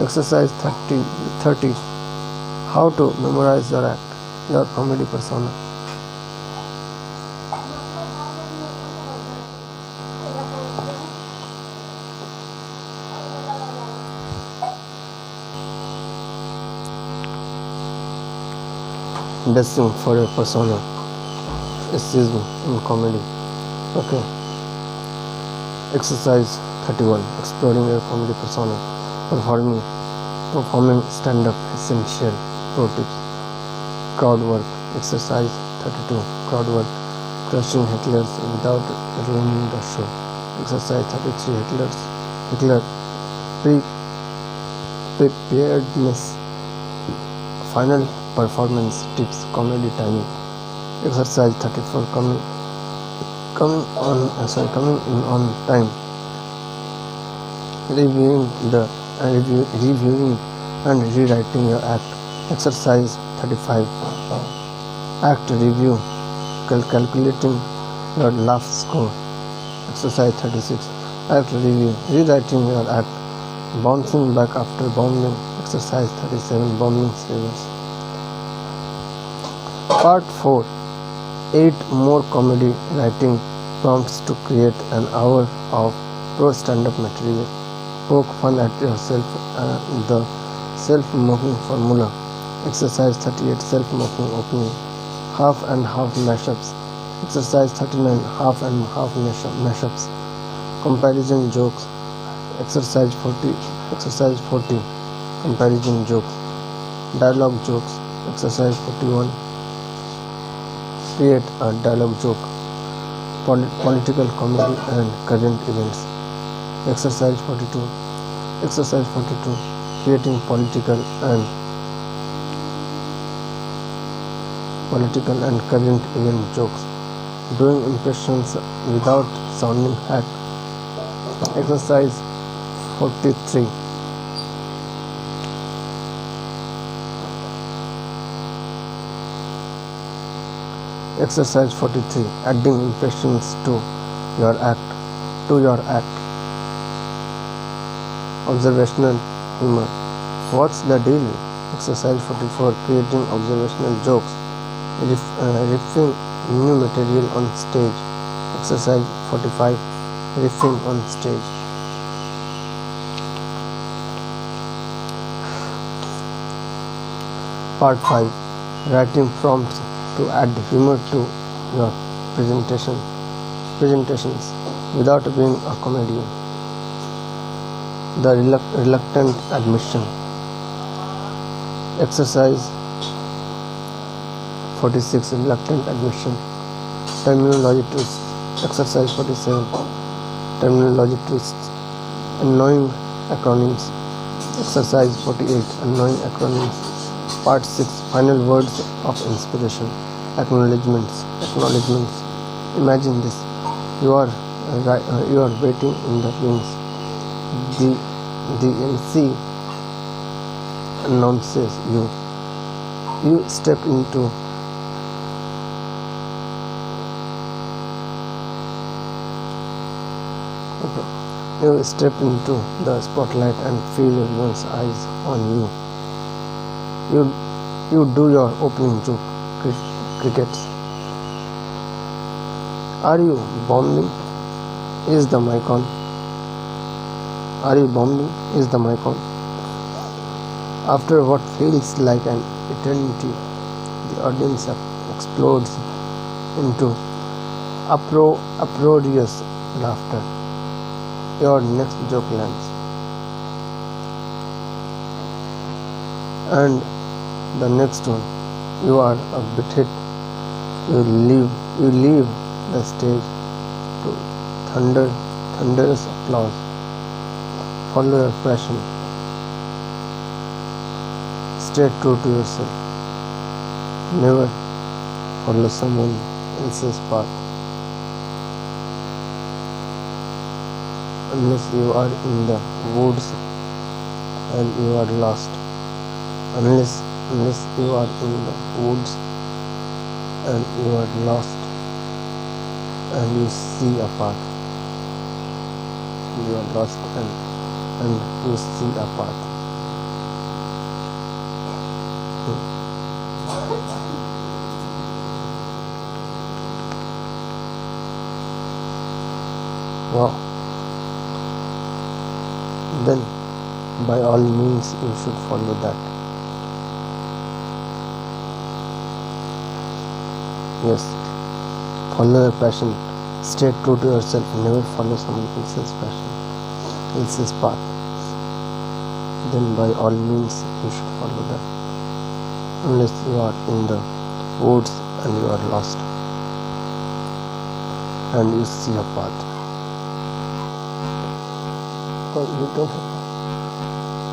Exercise 30. How to memorize your act, your comedy persona. Dressing for your persona. Escapism in comedy. Okay. Exercise 31. Exploring your comedy persona. Performing stand-up essential pro tips. Crowd work. Exercise 32. Crowd work. Crushing hecklers without ruining the show. Exercise 33. Heckler preparedness. Final performance tips. Comedy timing. Exercise 34. Coming in on time. Reviewing and rewriting your act. Exercise 35. Act review. Calculating your laugh score. Exercise 36. Act review. Rewriting your act. Bouncing back after bombing. Exercise 37. Bombing reverse. Part 4. 8 more comedy writing prompts to create an hour of pro stand-up material. Poke fun at yourself. The self-mocking formula. Exercise 38. Self-mocking opening. Half and half mashups. Exercise 39. Half and half mashups. Comparison jokes. Exercise 40. Comparison jokes. Dialogue jokes. Exercise 41. Create a dialogue joke. Political comedy and current events. Exercise 42. Creating political and current event jokes. Doing impressions without sounding hack. Exercise 43. Exercise 43. Adding impressions to your act. Observational humor. What's the deal? Exercise 44. Creating observational jokes. Riffing new material on stage. Exercise 45. Riffing on stage. Part 5. Writing prompts to add humor to your presentations without being a comedian. The reluctant admission. Exercise 46. Reluctant admission. Terminology twists. Exercise 47. Terminology twists. Annoying acronyms. Exercise 48. Annoying acronyms. Part 6. Final words of inspiration. Acknowledgements. Imagine this. You are waiting in the wings. The MC announces you. You step into the spotlight and feel everyone's eyes on you. You do your opening joke. Crickets. Are you bombing? Is the mic on? After what feels like an eternity, the audience explodes into uproarious laughter. Your next joke lands, and the next one, you are a bit hit. You leave the stage to thunderous applause. Follow your passion. Stay true to yourself. Never follow someone else's path unless you are in the woods and you are lost. Unless you are in the woods and you are lost. and you see a path. You are lost and you see a path. Wow. Then by all means you should follow that. Yes, follow your passion. Stay true to yourself. Never follow someone else's passion, else's path. Then by all means you should follow that. Unless you are in the woods and you are lost and you see a path. But you don't have.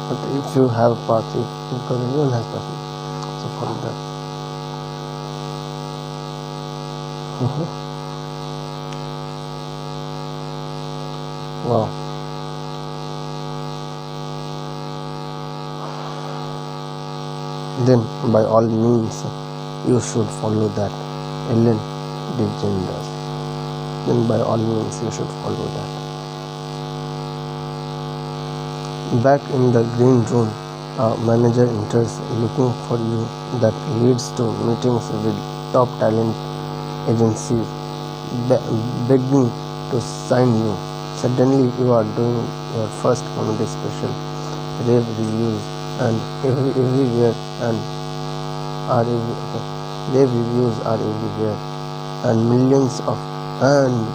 But if you have a path, because everyone has passion, so follow that. Wow. Then by all means you should follow that. Ellen DeGeneres. Then by all means you should follow that. Back in the green room, a manager enters looking for you. That leads to meetings with top talent agencies begging to sign you. Suddenly you are doing your first comedy special. Rave reviews and everywhere and rave reviews are everywhere, and millions of and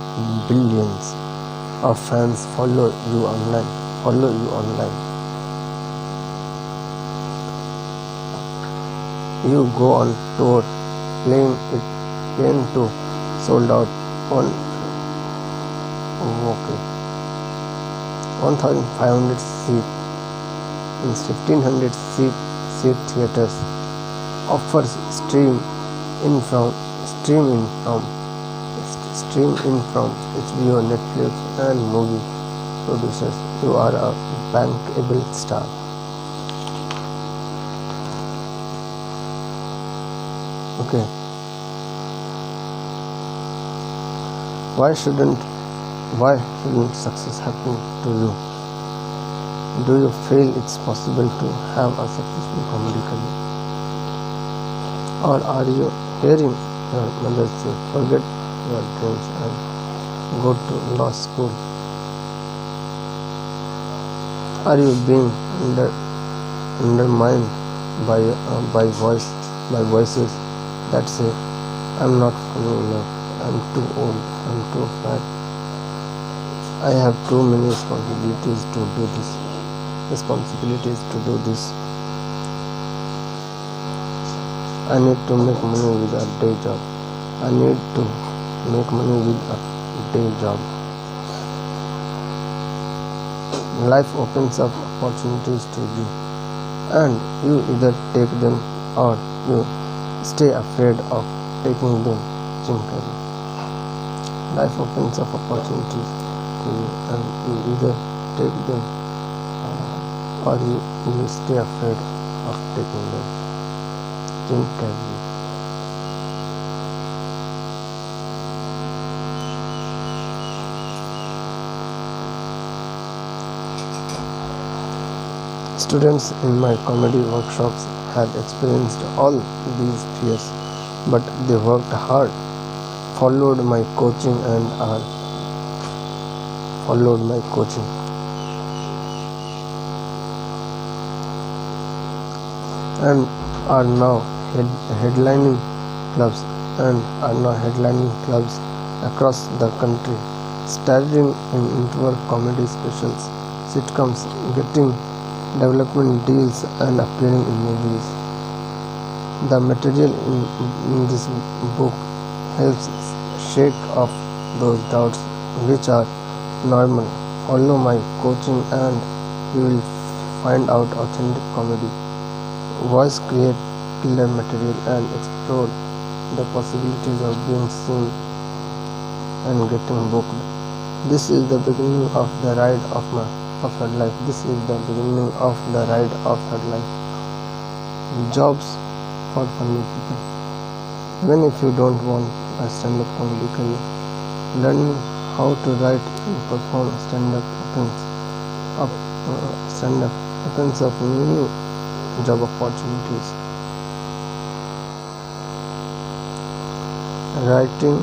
billions of fans follow you online. You go on tour, playing to sold out 1,500 seat in 1,500 seat theaters. Offers stream in from HBO, Netflix, and movie producers. You are a bankable star. Okay. Why shouldn't success happen to you? Do you feel it's possible to have a successful comedy career? Or are you hearing your mother say, forget your dreams and go to law school? Are you being undermined by voices that say, I'm not funny enough, I'm too old, I'm too fat, I have too many responsibilities to do this. I need to make money with a day job. Life opens up opportunities to you, and you either take them or you stay afraid of taking them. Jim Carrey. Life opens up opportunities to you, and you either take them or you stay afraid of taking them. Jim Carrey. Students in my comedy workshops had experienced all these fears, but they worked hard, followed my coaching and are now headlining clubs across the country, starring in interval comedy specials, sitcoms, getting development deals, and appearing in movies. The material in this book helps shake off those doubts, which are normal. Follow my coaching and you will find out authentic comedy. Voice create killer material and explore the possibilities of being seen and getting booked. This is the beginning of the ride of her life. Jobs for funny people. Even if you don't want a stand-up comedy career, Learning how to write and perform stand-up opens up new job opportunities. Writing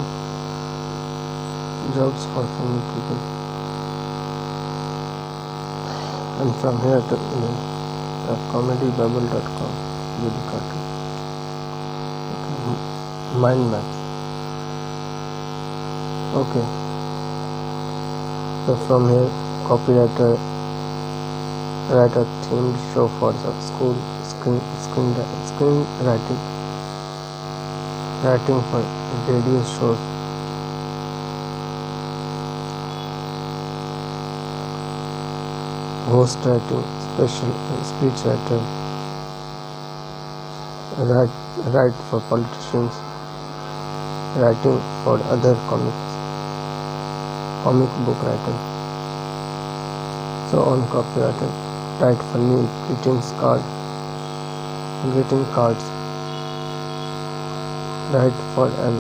jobs for funny people. And from here to comedybubble.com video cartoon. Okay. Mind maps. Okay. So from here, copywriter write a themed show for the school screenwriting, writing for radio shows, ghost writing, special speech writer, write for politicians, writing for other comic book writer. So on copywriter, write funny greeting cards, write for an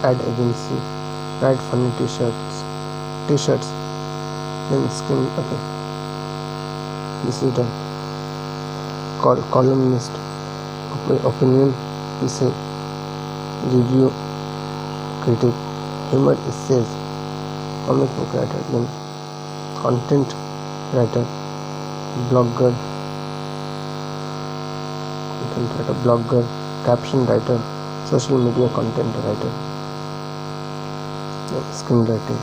ad agency, write funny t-shirts, then skin. Okay, this is done. Columnist, opinion piece, review critic, humor essays, comic book writer, then content writer, blogger, caption writer, social media content writer, screenwriting,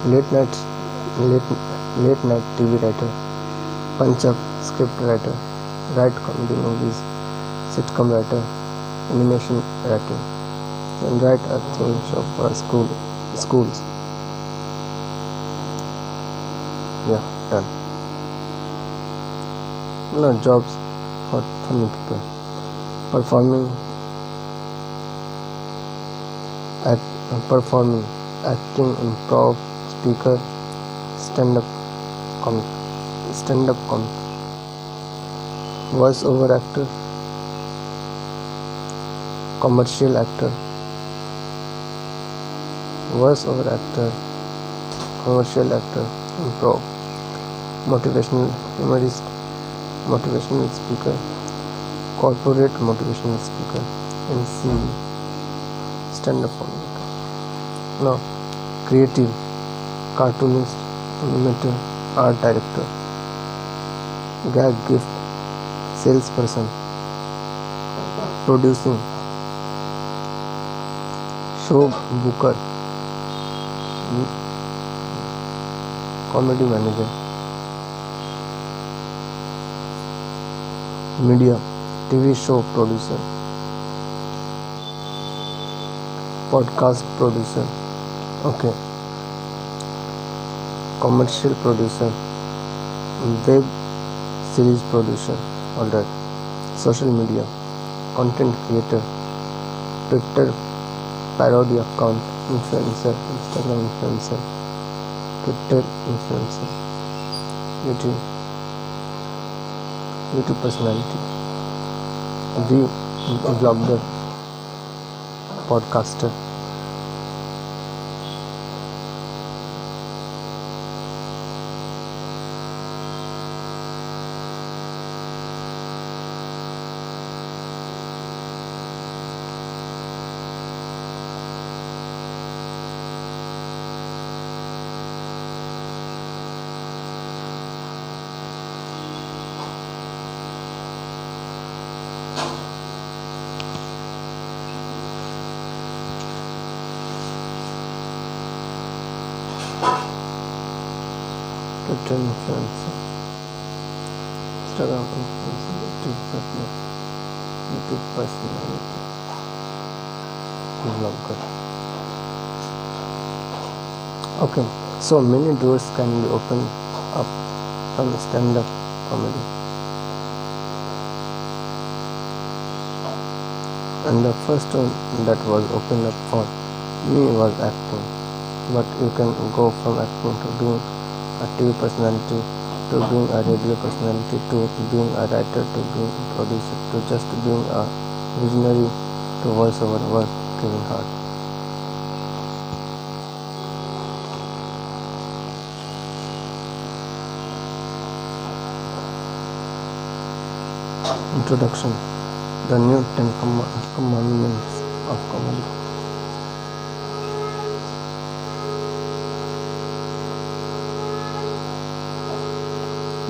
late night TV writer, punch up script writer, write comedy movies, sitcom writer, animation writer, and write a theme show for schools. Yeah, done. No jobs for funny people. Performing, acting, improv, speaker, stand-up comic, voice-over actor, commercial actor, voice-over actor, commercial actor, improv, motivational humorist, motivational speaker, corporate motivational speaker, MC, stand-up comic. Now, creative, cartoonist, animator, art director, gag gift, salesperson, producing, show booker, comedy manager, media, TV show producer, podcast producer, okay, commercial producer, web series producer, alright, social media, content creator, Twitter parody account, influencer, Instagram influencer, Twitter influencer, YouTube personality, vlogger, podcaster. Twitter influencer, Instagram influencer, YouTube personality, vlogger. Okay, so many doors can be opened up from stand-up comedy. And the first one that was opened up for me was acting. But you can go from acting to being a TV personality, to being a radio personality, to being a writer, to being a producer, to just being a visionary, to voiceover work, Kevin Hart. Introduction. The New Ten Commandments of Comedy.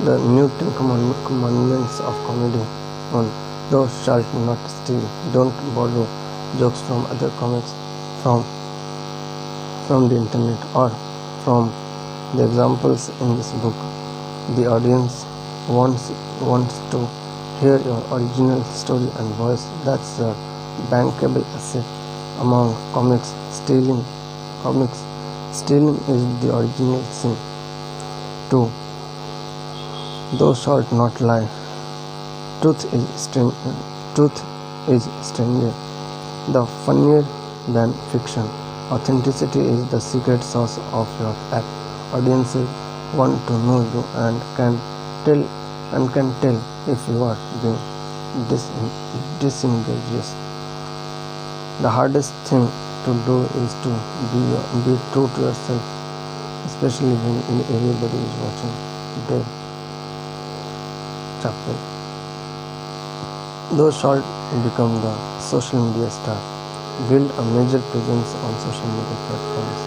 The New Ten Commandments of Comedy. 1. Thou shalt not steal. Don't borrow jokes from other comics, from the internet, or from the examples in this book. The audience wants to hear your original story and voice. That's a bankable asset among comics. Stealing is the original sin. 2. Thou shalt not lie. Truth is stranger, the funnier than fiction. Authenticity is the secret sauce of your act. Audiences want to know you and can tell if you are being disengaged. The hardest thing to do is to be true to yourself, especially when everybody is watching. Dave Chappelle. Thou shalt become the social media star. Build a major presence on social media platforms.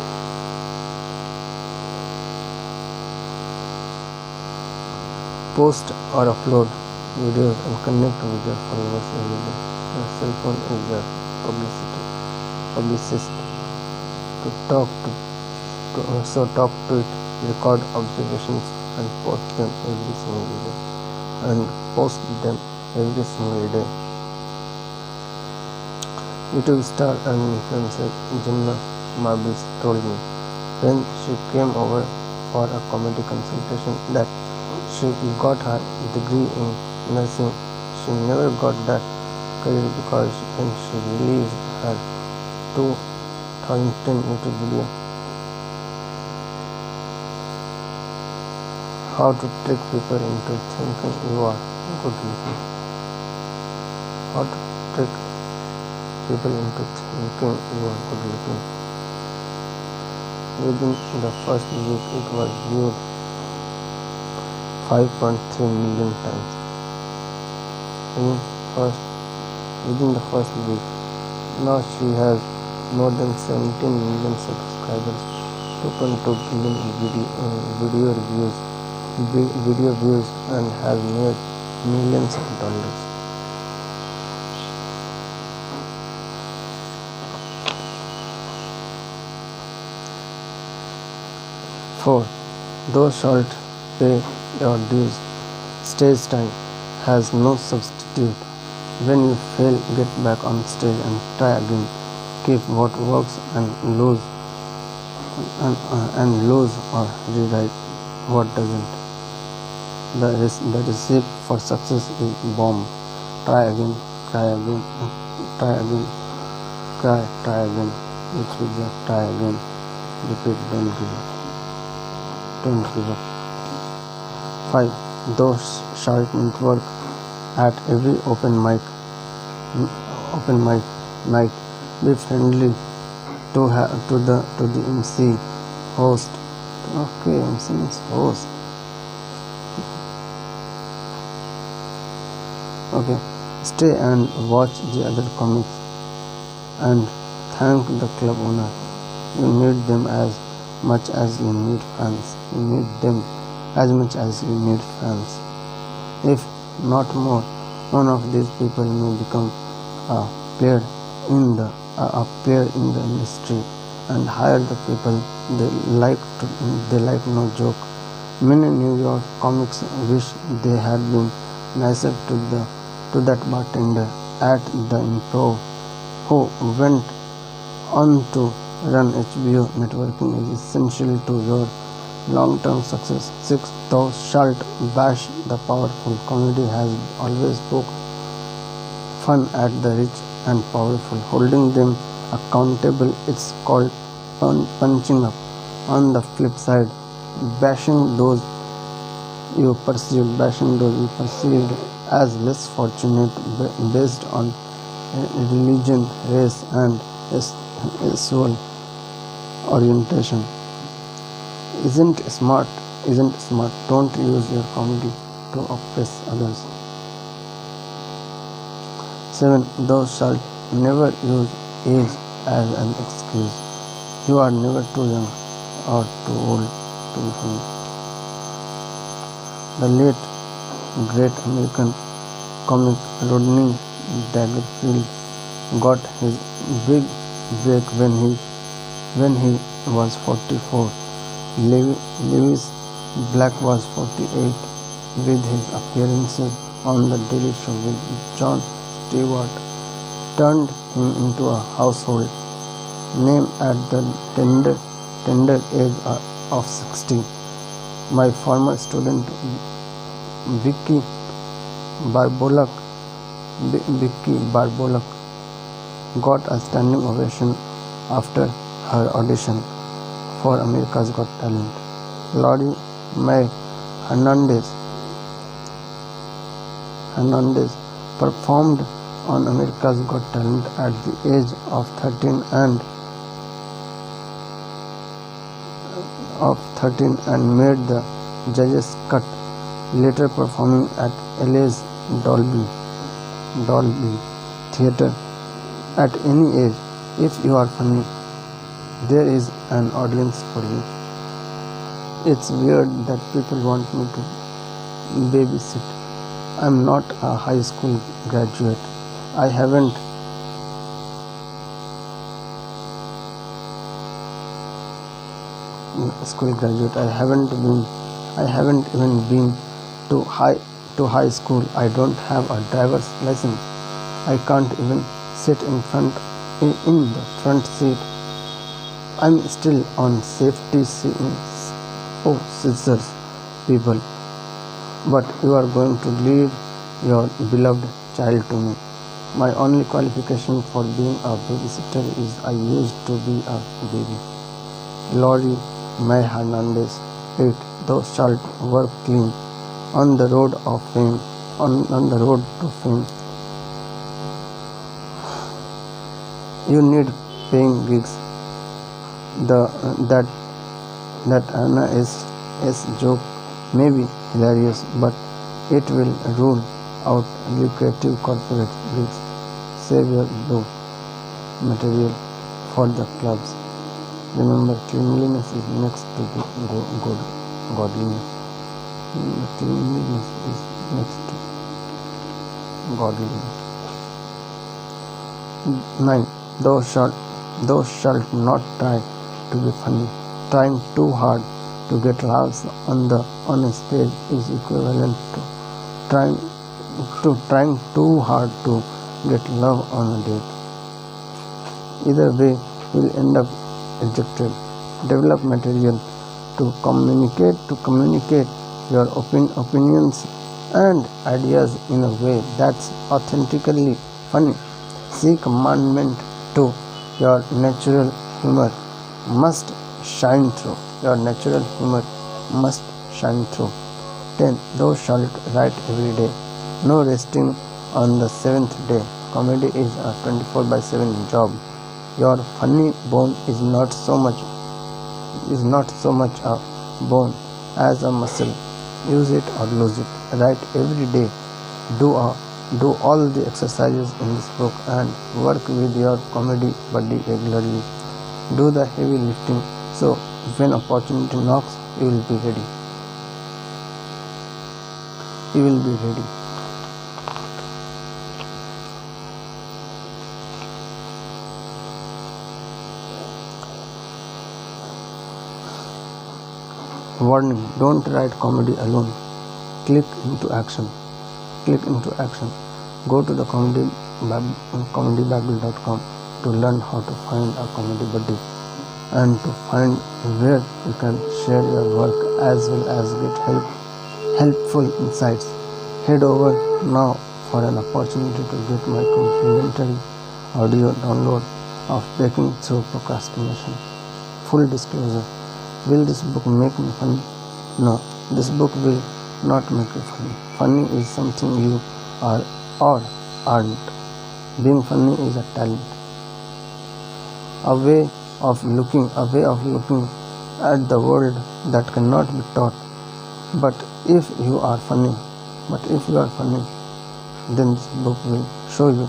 Post or upload videos and connect with your followers every day. Your cell phone is your publicist. Talk to it, record observations and post them every single day. YouTube star and influencer Jinnah Marbles told me when she came over for a comedy consultation that she got her degree in nursing. She never got that career because when she released her 2010 YouTube video, How to Trick People into Thinking You Are Good Looking. How to trick people into thinking you are good looking. Within the first week, it was viewed 5.3 million times. Within the first week, now she has more than 17 million subscribers, 2.2 billion video views, and has made millions of dollars. Four. Thou shalt pay your dues. Stage time has no substitute. When you fail, get back on stage and try again. Keep what works and lose or rewrite what doesn't. The recipe for success is bomb. Try again, try again, try again, try again. Which is a try again. Repeat, don't give up. 5. Thou shalt network at every open mic night. Be friendly to the MC, host. Okay, MC means host. Okay, stay and watch the other comics and thank the club owner. You need them as much as you need fans. You need them as much as you need fans. If not more, one of these people may become a player in the industry and hire the people they like no joke. Many New York comics wish they had been nicer to that bartender at the Improv who went on to run HBO. Networking is essential to your long-term success. 6. Thou shalt bash the powerful. Comedy has always poked fun at the rich and powerful, holding them accountable. It's called punching up. On the flip side, bashing those you perceived as less fortunate based on religion, race, and sexual orientation isn't smart. Don't use your comedy to oppress others. 7. Thou shalt never use age as an excuse. You are never too young or too old to be funny. The late great American comic Rodney Dangerfield got his big break when he was 44. Lewis Black was 48 with his appearances on The Daily Show with Jon Stewart turned him into a household name at the tender age of 60. My former student Vicky Barbolak got a standing ovation after her audition for America's Got Talent. Lori Mae Hernandez performed on America's Got Talent at the age of 13 and made the judges' cut, later performing at LA's Dolby Theatre. At any age, if you are funny, there is an audience for you. It's weird that people want me to babysit. I'm not a high school graduate. I haven't even been to high school. I don't have a driver's license. I can't even sit in the front seat. I'm still on safety scissors, people. But you are going to leave your beloved child to me. My only qualification for being a babysitter is I used to be a baby. Lori Mae Hernandez. 8. Thou shalt work clean on the road of fame. On the road to fame, you need paying gigs. That Anna S joke may be hilarious, but it will rule out lucrative corporate gigs. Save your dough material for the clubs. Remember, cleanliness is next to godliness. Cleanliness is next to godliness. 9. Thou shalt not try to be funny. Trying too hard to get laughs on a stage is equivalent to trying too hard to get love on a date. Either way, you'll end up rejected. Develop material to communicate your opinions and ideas in a way that's authentically funny. See commandment 2. Your natural humor must shine through. 10. Thou shalt write every day. No resting on the 7th day. Comedy is a 24/7 job. Your funny bone is not so much a bone as a muscle. Use it or lose it. Write every day. Do all the exercises in this book and work with your comedy buddy regularly. Do the heavy lifting so when opportunity knocks, you will be ready. Warning, don't write comedy alone. Click into action. Go to the comedybible.com to learn how to find a comedy buddy and to find where you can share your work as well as get helpful insights. Head over now for an opportunity to get my complimentary audio download of Breaking Through Procrastination. Full disclosure, will this book make me funny? No, this book will not make you funny. Funny is something you are or aren't. Being funny is a talent. A way of looking at the world that cannot be taught. But if you are funny, then this book will show you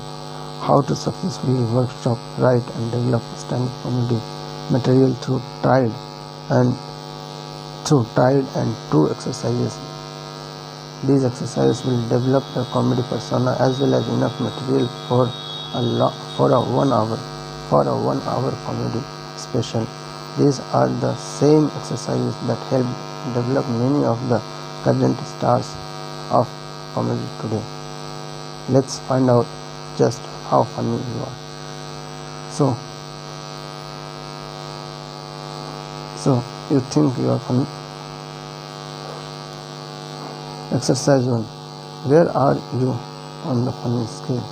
how to successfully workshop, write and develop stand-up comedy material and true exercises. These exercises will develop your comedy persona as well as enough material for a 1 hour comedy special. These are the same exercises that help develop many of the current stars of comedy today. Let's find out just how funny you are. So you think you are funny? Exercise 1. Where are you on the funny scale?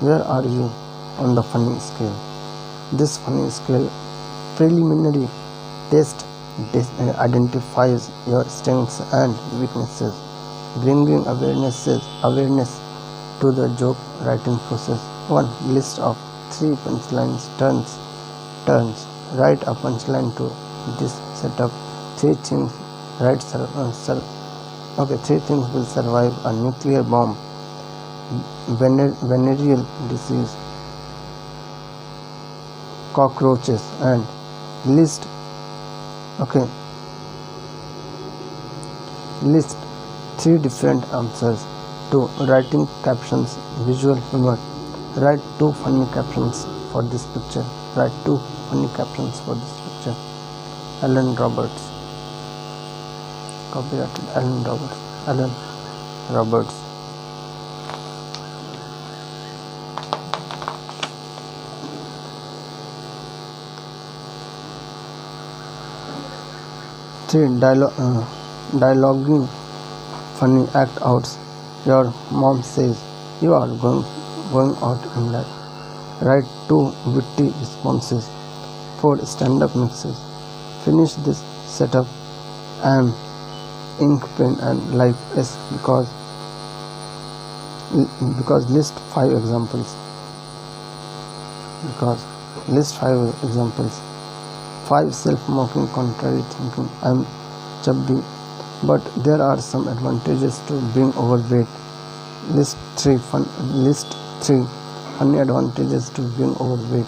Where are you on the funny scale? This funny scale preliminary test identifies your strengths and weaknesses, bringing awareness to the joke writing process. 1. List of 3 punchlines turns. Write a punchline to this setup. 3 things will survive a nuclear bomb, venereal disease, cockroaches, and list 3 different answers to writing captions. Visual humor. Write 2 funny captions for this picture. Alan Roberts. Copyrighted Alan Roberts. 3. Dialoguing funny act outs. Your mom says you are going out in life. Write 2 witty responses. 4. Stand-up mixes. Finish this setup. I'm ink, pen and life is because list 5 examples. 5 self-mocking contrary thinking. I'm chubby, but there are some advantages to being overweight. List 3 funny advantages to being overweight.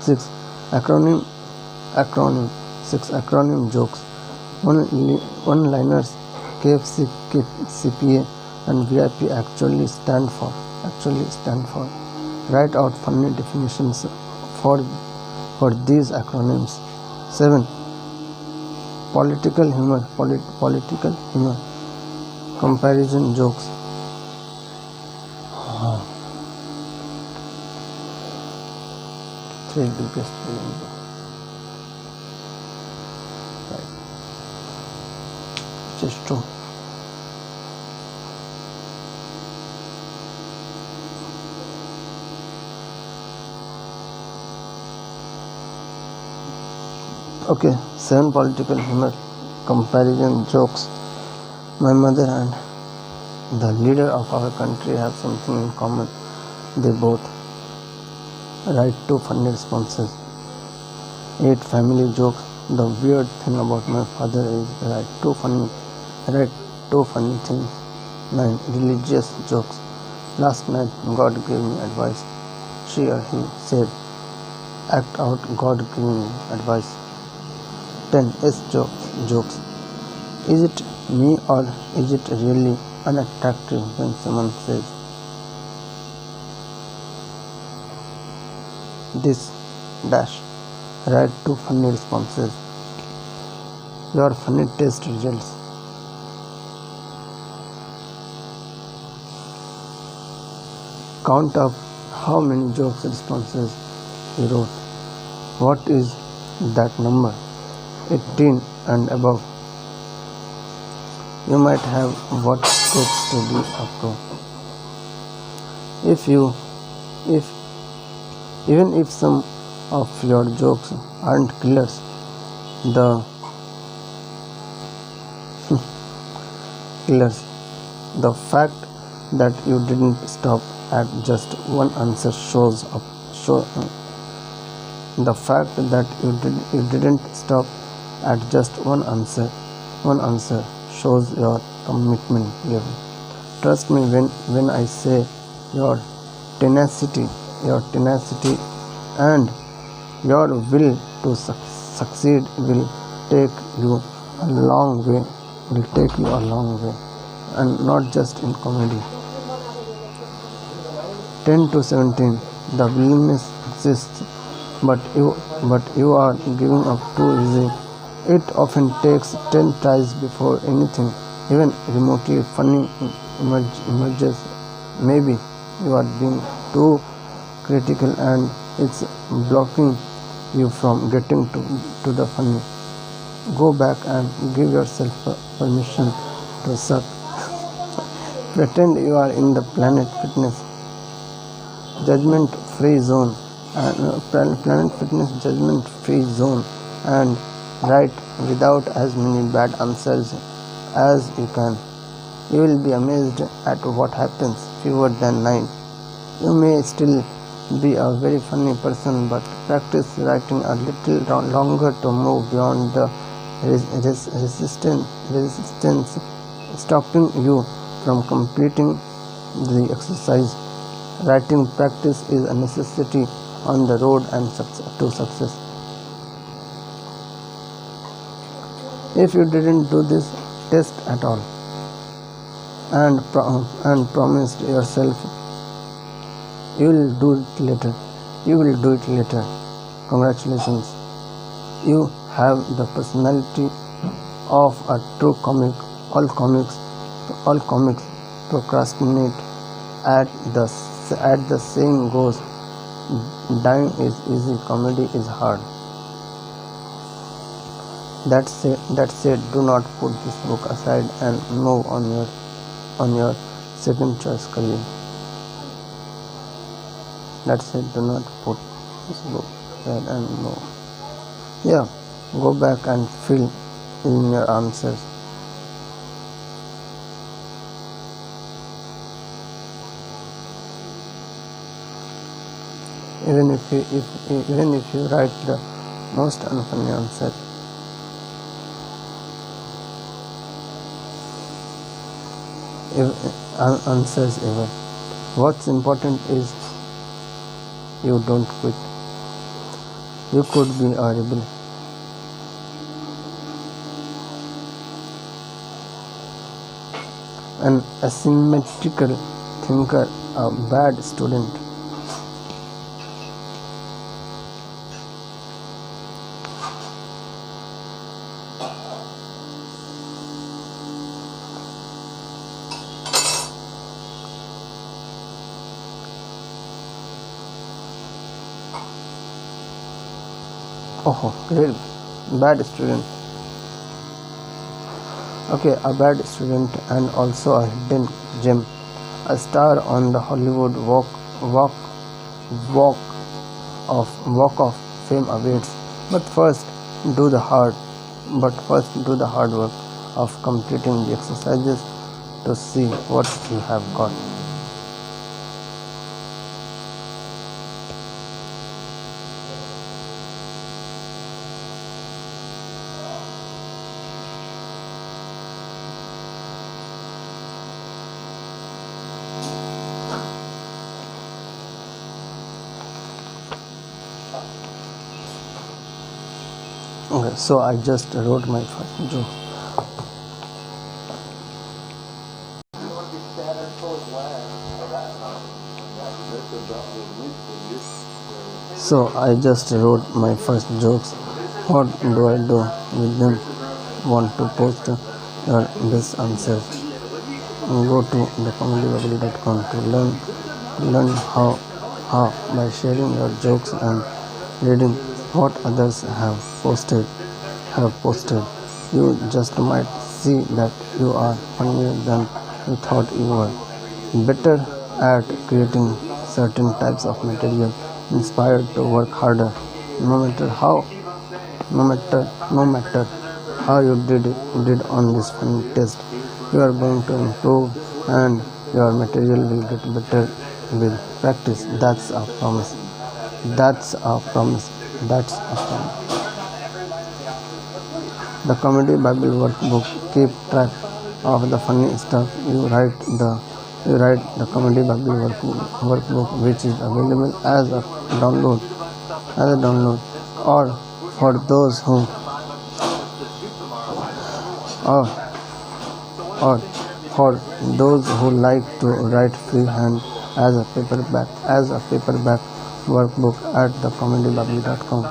6. Acronym jokes. One-liners. KFC, CPA and VIP actually stand for. Write out funny definitions for these acronyms. 7. Political humor. Comparison jokes. Three biggest villains. Right. Just true. Okay, 7 political humor comparison jokes. My mother and the leader of our country have something in common. They both. Write 2 funny responses. 8 family jokes. The weird thing about my father is write 2 funny things. 9 religious jokes. Last night God gave me advice. She or he said, act out God giving me advice. 10 jokes. Is it me or is it really unattractive when someone says this dash? Write 2 funny responses. Your funny test results. Count up how many jokes responses you wrote. What is that number? 18 and above. You might have what it takes to be a pro. Even if some of your jokes aren't killers, the fact that you didn't stop at just one answer shows shows your commitment level. Trust me when I say your tenacity, and your will to succeed will take you a long way, and not just in comedy. 10 to 17. The willingness exists, but you are giving up too easy. It often takes 10 tries before anything, even remotely funny, emerges. Maybe you are being too critical and it's blocking you from getting to the funny. Go back and give yourself permission to suck. Pretend you are in the Planet Fitness judgment free zone Planet Fitness judgment free zone, and write without as many bad answers as you can. You will be amazed at what happens. Fewer than 9. You may still be a very funny person, but practice writing a little longer to move beyond the resistance stopping you from completing the exercise. Writing practice is a necessity on the road to success. If you didn't do this test at all and promised yourself you will do it later, congratulations. You have the personality of a true comic. All comics procrastinate. At the saying goes, dying is easy, comedy is hard. That said, do not put this book aside and move on your second choice career. That said, do not put this book aside and move. Yeah, go back and fill in your answers. Even if you write the most unfunny answers, ever. What's important is you don't quit. You could be a rebel. An asymmetrical thinker, a bad student. Oh, great. Bad student. Okay, a bad student and also a hidden gem. A star on the Hollywood walk of fame awaits. But first, do the hard work of completing the exercises to see what you have got. Okay, so I just wrote my first joke. Jokes. What do I do with them? Want to post your best answers? Go to thecomedybubbly.com to learn how by sharing your jokes and reading what others have posted. You just might see that you are funnier than you thought you were. Better at creating certain types of material, inspired to work harder. No matter how you did on this funny test, you are going to improve and your material will get better with practice. That's a promise. The Comedy Bible Workbook. Keep track of the funny stuff. You write the Comedy Bubble workbook, which is available as a download, or for those who or or for those who like to write freehand as a paperback workbook at thecomedybubble.com.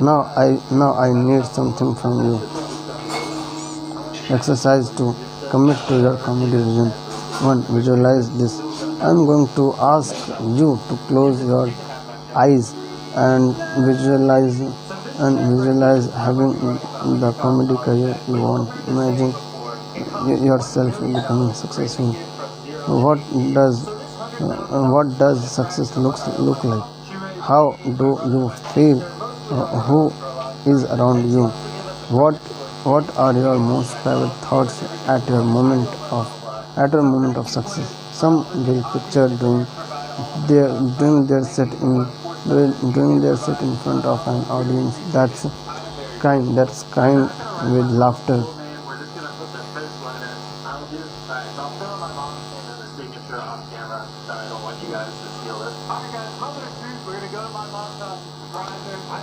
Now I need something from you. Exercise to commit to your comedy vision. 1. Visualize this. I'm going to ask you to close your eyes and visualize having the comedy career you want. Imagine yourself becoming successful. What does success look like? How do you feel? Who is around you? What are your most private thoughts at your moment of success? Some will picture their doing their set in doing their set in front of an audience that's crying with laughter.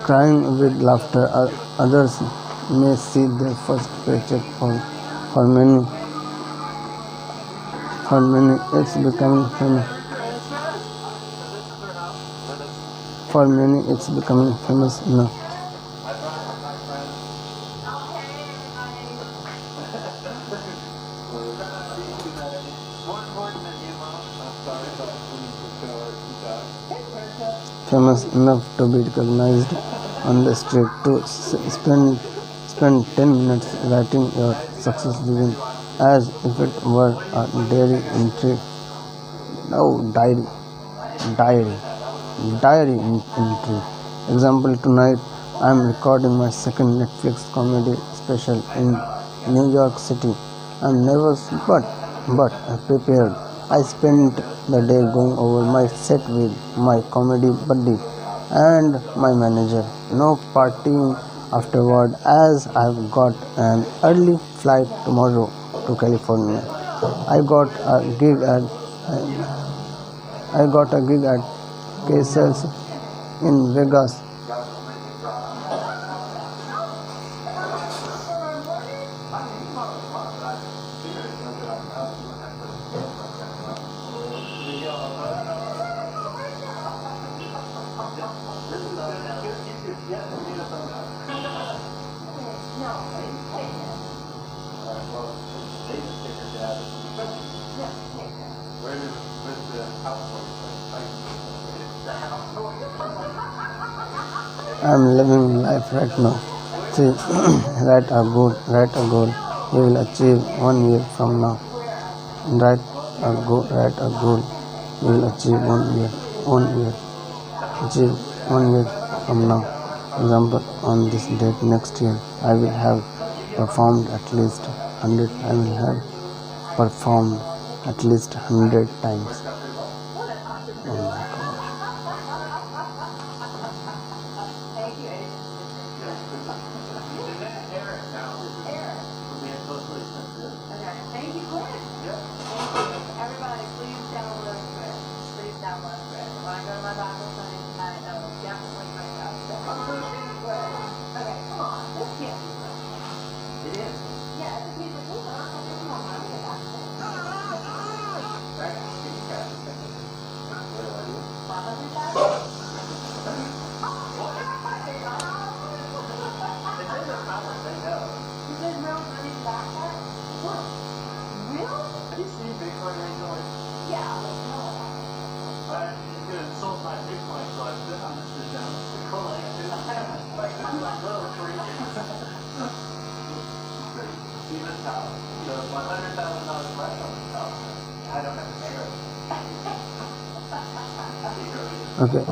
Crying with laughter. Others may see their first paycheck. For many, it's becoming famous. For many, it's becoming famous now. Famous enough to be recognized on the street. To spend 10 minutes writing your success vision as if it were a diary entry. No, diary entry. Example: tonight I am recording my second Netflix comedy special in New York City. I'm nervous, but I prepared. I spent the day going over my set with my comedy buddy and my manager. No partying afterward, as I've got an early flight tomorrow to California. I got a gig at I got a gig at Caesars in Vegas. I'm living life right now. See, write a goal you will achieve 1 year from now. Write a goal you will achieve 1 year, achieve 1 year from now. Example: on this date next year, I will have performed at least 100. I will have performed at least 100 times. Oh my God. Okay.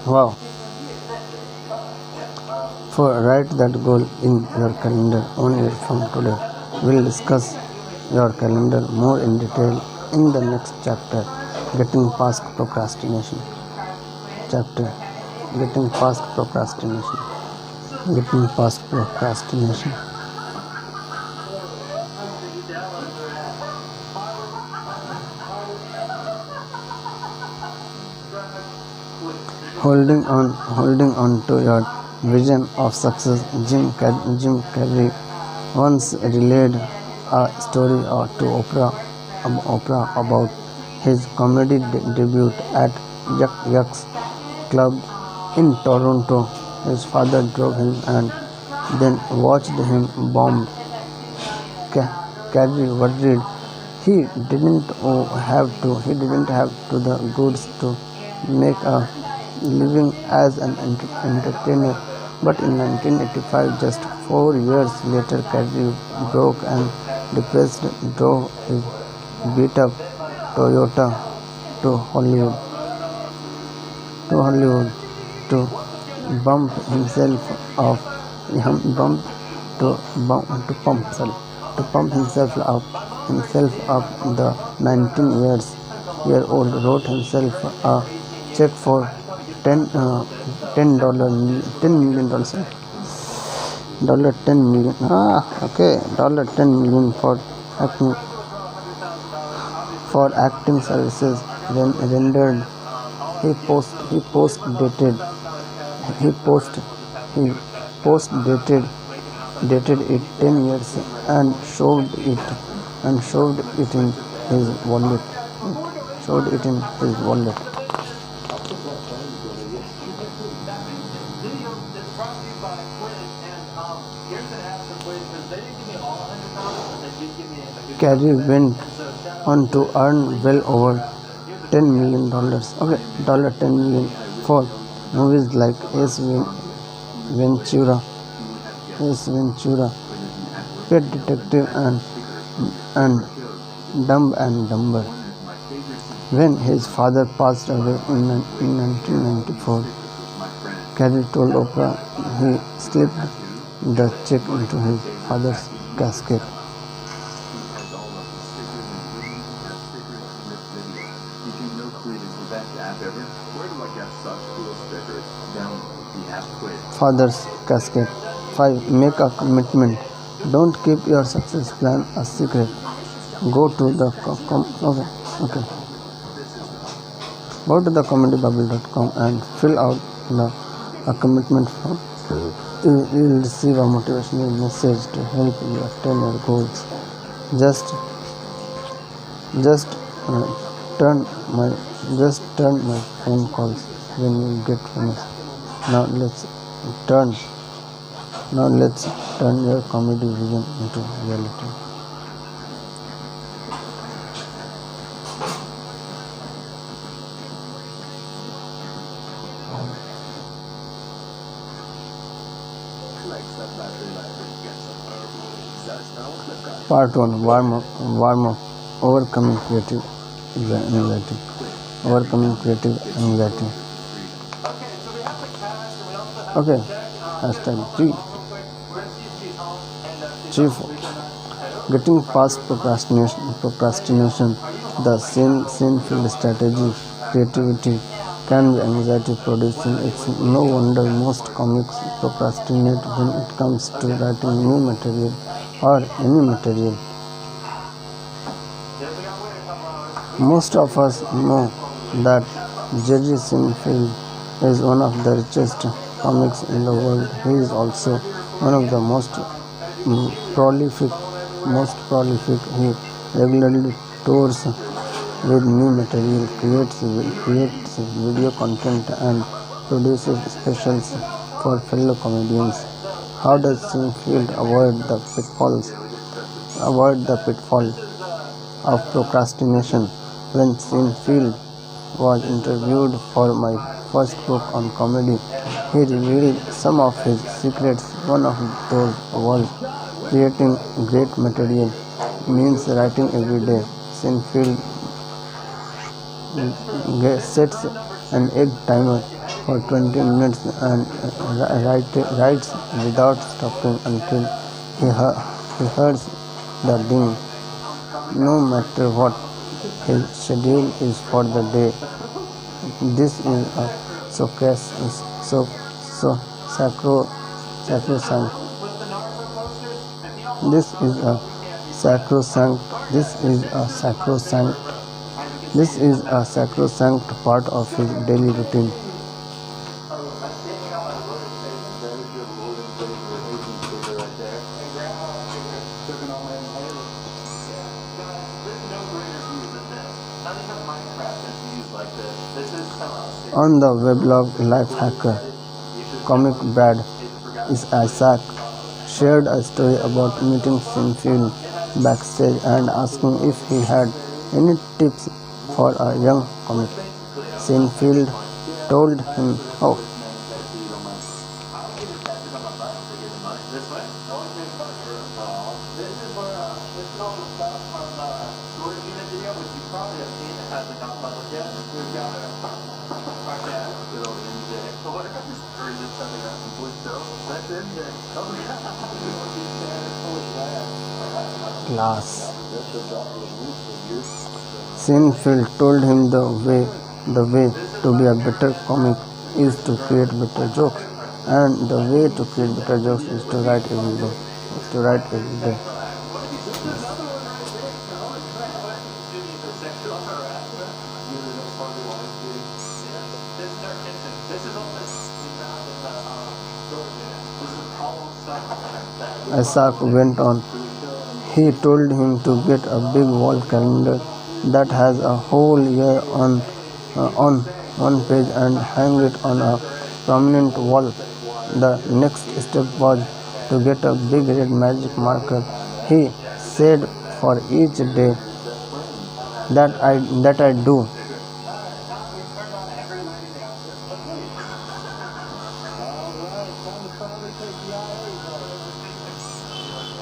Wow. For write that goal in your calendar 1 year from today. We'll discuss your calendar more in detail in the next chapter. Getting past procrastination. Chapter. Getting past procrastination. Getting past procrastination. holding on to your vision of success. Jim Carrey once relayed a story to Oprah about his comedy debut at Yuck's Club in Toronto. His father drove him and then watched him bomb. Carrey worried he didn't have to the goods to make a living as an entertainer. But in 1985, just 4 years later, Carrey broke and depressed drove his beat-up Toyota to Hollywood to bump himself off bump to pump himself up. The 19-year-old wrote himself a check for $10 $10 million for acting services rendered. He post dated it 10 years and shoved it in his wallet. Carrey went on to earn well over $10 million. $10 million for movies like Ace Ventura, Pet Detective, and Dumb and Dumber. When his father passed away in 1994, Carrey told Oprah he slipped the check into his father's casket. Father's casket. 5. Make a commitment. Don't keep your success plan a secret. Go to the comedybubble.com and fill out a commitment form. You will receive a motivational message to help you attain your goals. Just turn my phone calls when you get finished. Now let's turn your comedy vision into reality. Part 1. Warm up. Overcoming creative anxiety. Okay. Hashtag G4. Getting past procrastination. The Seinfeld strategy. Creativity can be anxiety producing. It's no wonder most comics procrastinate when it comes to writing new material or any material. Most of us know that Jerry Seinfeld is one of the richest comics in the world. He is also one of the most prolific. He regularly tours with new material, creates video content, and produces specials for fellow comedians. How does Seinfeld avoid the pitfall of procrastination? When Seinfeld was interviewed for my first book on comedy, he revealed some of his secrets. One of those was creating great material means writing every day. Seinfeld sets an egg timer for 20 minutes and writes without stopping until he hears the ding. No matter what his schedule is for the day. This is a sacrosanct. This is a sacrosanct part of his daily routine. On the weblog Lifehacker, Comic Brad is Isaac shared a story about meeting Sinfield backstage and asking if he had any tips for a young comic. Sinfield told him, "Oh, class." Sinfield told him the way to be a better comic is to create better jokes, and the way to create better jokes is to write every day. Isaac went on. He told him to get a big wall calendar that has a whole year on one page and hang it on a prominent wall. The next step was to get a big red magic marker. He said, for each day that I do.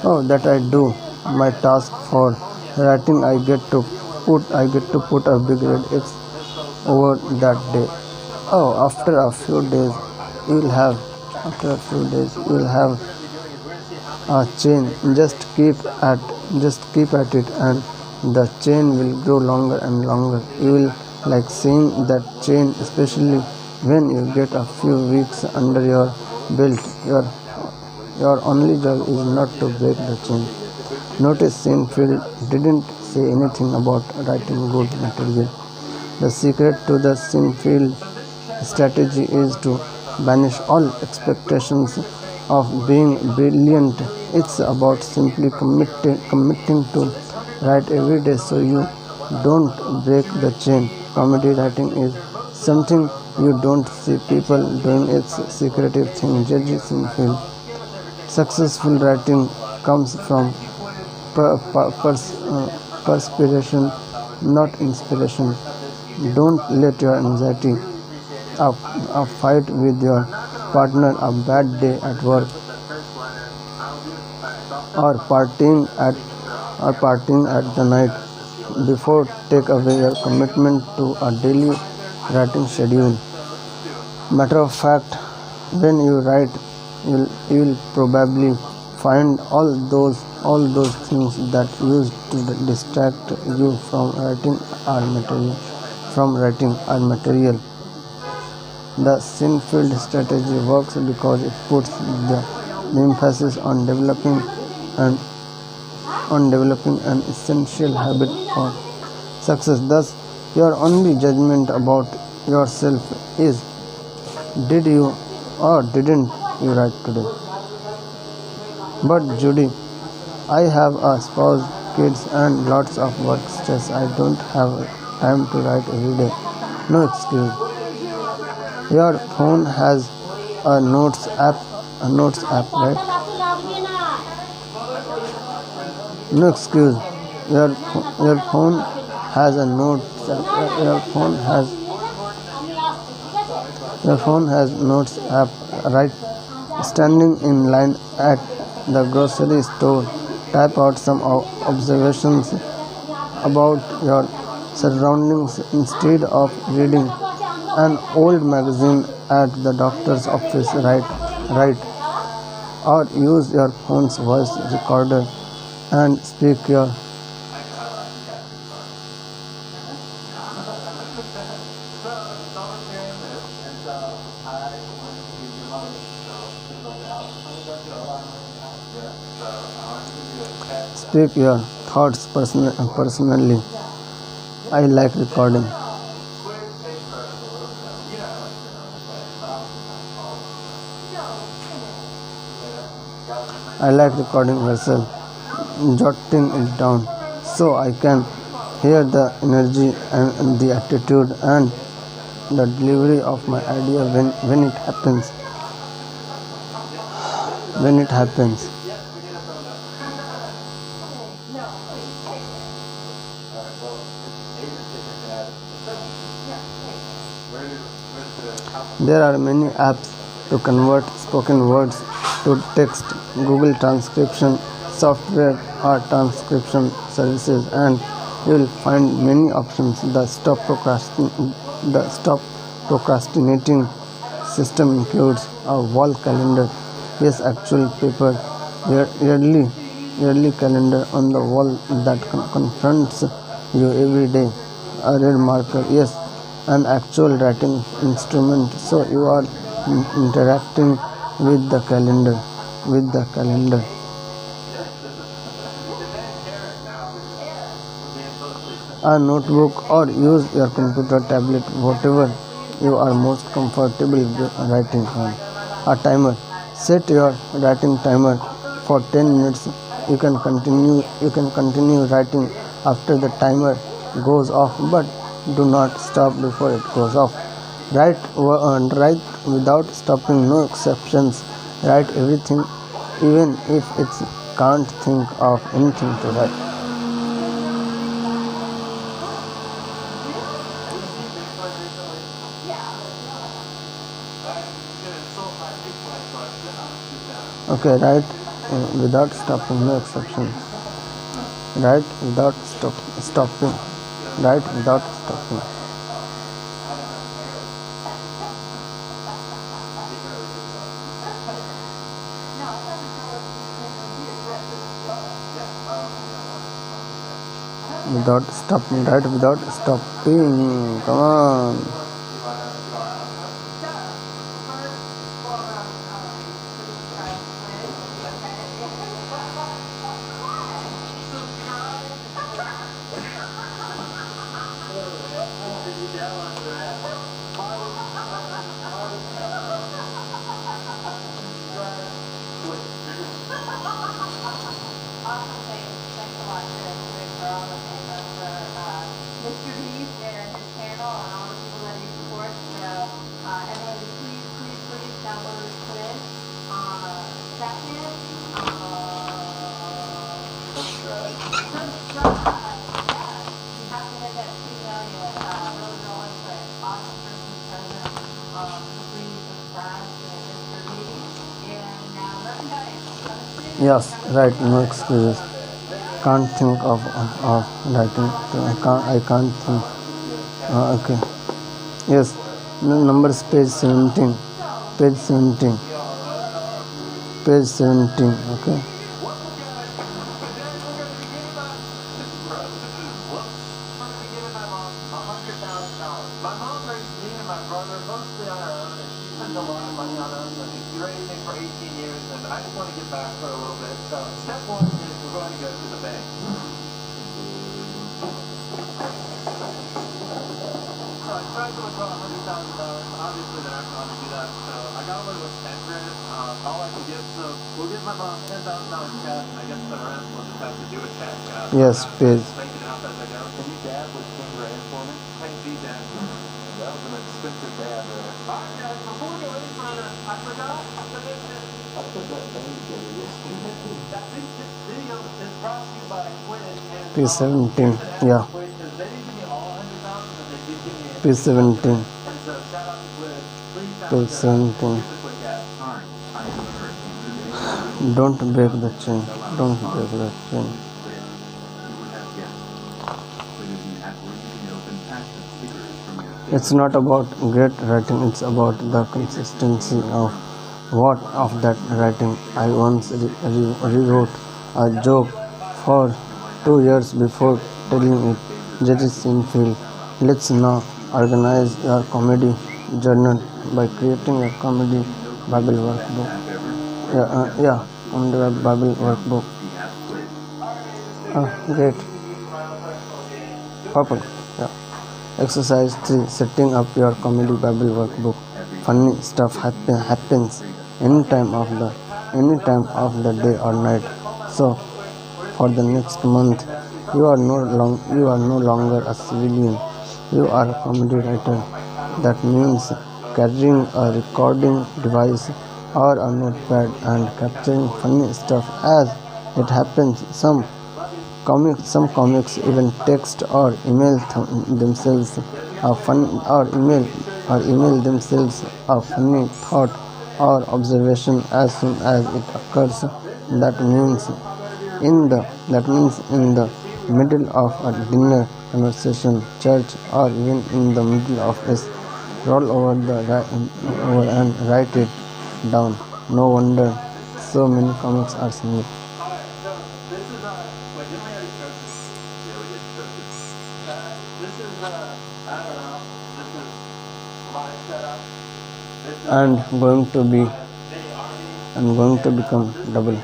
Oh, that I do my task for writing. I get to put a big red X over that day. Oh, after a few days, you'll have a chain. Just keep at it, and the chain will grow longer and longer. You will like seeing that chain, especially when you get a few weeks under your belt. Your only job is not to break the chain. Notice Sinfield didn't say anything about writing good material. The secret to the Sinfield strategy is to banish all expectations of being brilliant. It's about simply committing to write every day so you don't break the chain. Comedy writing is something you don't see people doing. It's a secretive thing. J.J. Sinfield. Successful writing comes from perspiration, not inspiration. Don't let your anxiety, a fight with your partner, a bad day at work, or partying at the night before take away your commitment to a daily writing schedule. Matter of fact, when you write, you'll probably find all those things that used to distract you from writing our material. The Sinfield strategy works because it puts the emphasis on developing an essential habit for success. Thus, your only judgment about yourself is, did you or didn't you write today? But Judy, I have a spouse, kids, and lots of work stress. I don't have time to write every day. No excuse. Your phone has a notes app, right? No excuse. Your phone has a notes app. Your phone has notes app, right? Standing in line at the grocery store, type out some observations about your surroundings instead of reading an old magazine at the doctor's office. Right, or use your phone's voice recorder and speak your thoughts personally. I like recording. myself, jotting it down so I can Here the energy and the attitude and the delivery of my idea when it happens. When it happens. There are many apps to convert spoken words to text, Google transcription software or transcription services, and you will find many options. The stop procrastinating system includes a wall calendar. Yes, actual paper, yearly calendar on the wall that confronts you every day. A red marker, yes, an actual writing instrument. So you are interacting with the calendar. A notebook or use your computer, tablet, whatever you are most comfortable writing on. A timer. Set your writing timer for 10 minutes. You can continue writing after the timer goes off, but do not stop before it goes off. Write without stopping, no exceptions. Write everything, even if it can't think of anything to write. Okay, write without stopping, no exceptions. Write without stopping. Write without stopping. Without stopping. Write without stopping. Come on. Yes, right. No excuses. Can't think of writing. I can't think. Okay. Yes. Numbers page 17. Page 17. Page 17. Okay. Yes, page. Page 17. Yeah. Page 17. Page 17. Don't break the chain. Don't break the chain. It's not about great writing, it's about the consistency of that writing. I once rewrote a joke for 2 years before telling it. Jerry Seinfeld. Let's now organize your comedy journal by creating a comedy Bible workbook. Comedy Bible workbook. Great. Purple. Yeah. Exercise 3. Setting up your comedy Bible workbook. Funny stuff happens any time of the day or night. So for the next month, You are no longer a civilian. You are a comedy writer. That means carrying a recording device or a notepad and capturing funny stuff as it happens. Some comics even text or themselves a fun or email themselves a funny thought or observation as soon as it occurs. That means in the middle of a dinner conversation, church, or even in the middle of a roll over and write it down. No wonder so many comics are single. And going to become double.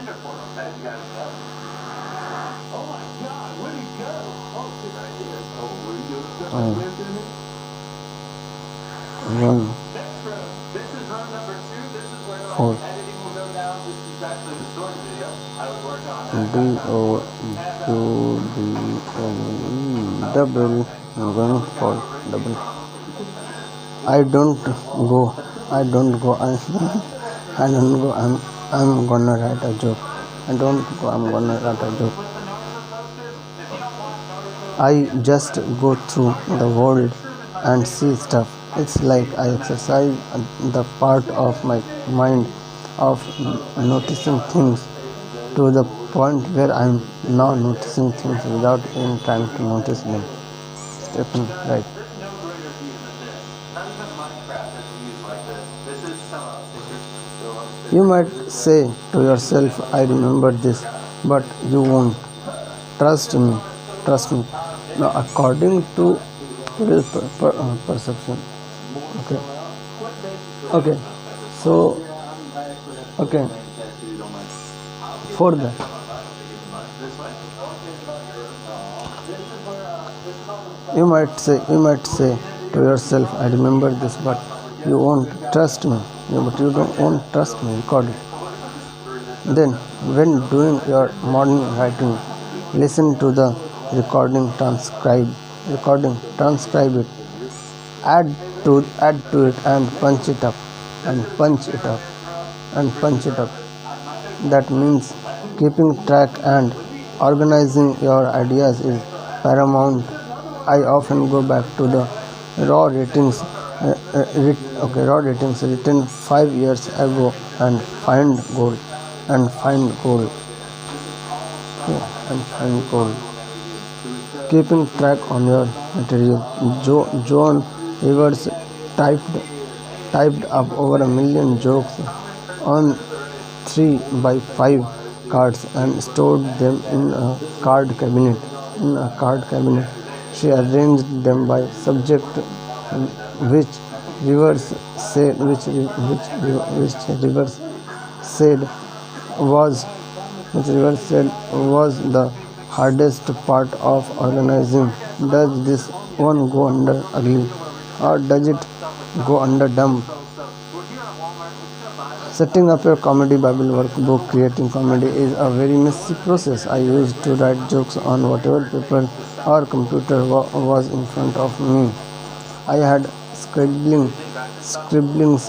Um, one, four, double. I'm going for double. I don't go. I don't go. I don't go. I'm gonna write a joke. I don't go. I'm gonna write a joke. I just go through the world and see stuff. It's like I exercise the part of my mind of noticing things to the point where I'm now noticing things without even trying to notice them. Stephen, right? You might say to yourself, I remember this, but you won't. Trust me. Trust me. Now, according to today's perception, okay, okay, so, okay, for that, you might say to yourself, I remember this, but you won't trust me. But you won't trust me. Record it. Then, when doing your morning writing, listen to the transcribe it, add to it, and punch it up, and punch it up, and punch it up. That means keeping track and organizing your ideas is paramount. I often go back to the raw ratings, raw ratings written 5 years ago and find gold, and find gold, and find gold. Keeping track on your material. Joan Rivers typed up over 1 million jokes on 3 by 5 cards and stored them in a card cabinet. She arranged them by subject, which Rivers said was was the hardest part of organizing. Does this one go under ugly, or does it go under dumb? Setting up your comedy Bible workbook. Creating comedy is a very messy process. I used to write jokes on whatever paper or computer was in front of me. I had scribblings